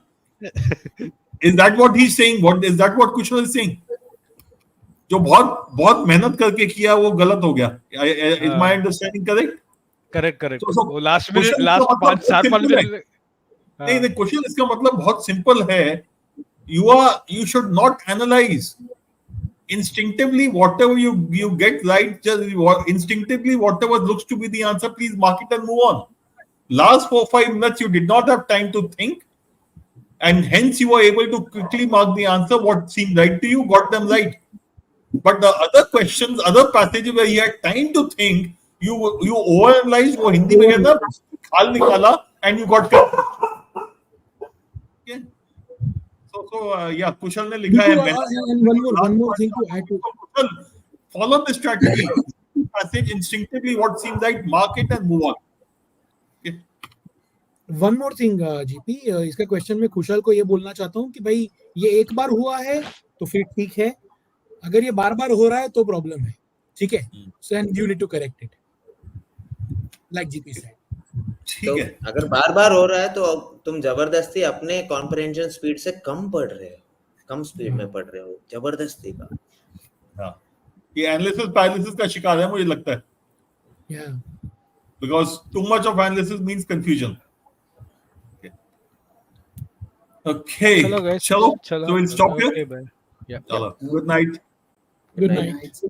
Speaker 3: Is that what he's saying? Is that what Kushal is saying? जो बहुत मेहनत करके किया वो गलत हो गया. Is my understanding correct?
Speaker 2: Correct. वो last 5-7 मिनट.
Speaker 3: नहीं, the question इसका मतलब बहुत सिंपल है. You should not analyze instinctively whatever you get right. Just instinctively whatever looks to be the answer, please mark it and move on. Last 4-5 minutes you did not have time to think, and hence you were able to quickly mark the answer. What seemed right to you, got them right. But the other questions, other passages where you had time to think, you overanalyzed. वो हिंदी में कहना खाल निकाला and you got correct. Okay. yeah, Kushal ने लिखा है
Speaker 1: and one more thing to add to.
Speaker 3: Kushal, follow the strategy. Passage instinctively what seems like market and move on. Okay.
Speaker 1: One more thing GP, इसका question में खुशहाल को ये बोलना चाहता हूँ कि भाई ये एक बार हुआ है तो फिर ठीक है, अगर ये बार बार हो रहा है तो प्रॉब्लम है, ठीक है, so and you need to correct it like GP said.
Speaker 3: ठीक है.
Speaker 4: अगर बार बार हो रहा है तो तुम जबरदस्ती अपने कॉम्प्रिहेंशन स्पीड से कम पढ़ रहे हो, कम स्पीड में पढ़ रहे हो जबरदस्ती का.
Speaker 3: हाँ, ये एनालिसिस पैरालिसिस का शिकार है मुझे लगता है.
Speaker 1: Yeah.
Speaker 3: Because too much of analysis means confusion. Okay.
Speaker 2: Chalo guys.
Speaker 3: Chalo.
Speaker 2: Chalo.
Speaker 3: So we'll stop
Speaker 2: Okay,
Speaker 3: here.
Speaker 2: bye. Yeah.
Speaker 3: Chalo. Good night.
Speaker 1: Good
Speaker 5: Very
Speaker 1: night.
Speaker 5: nice.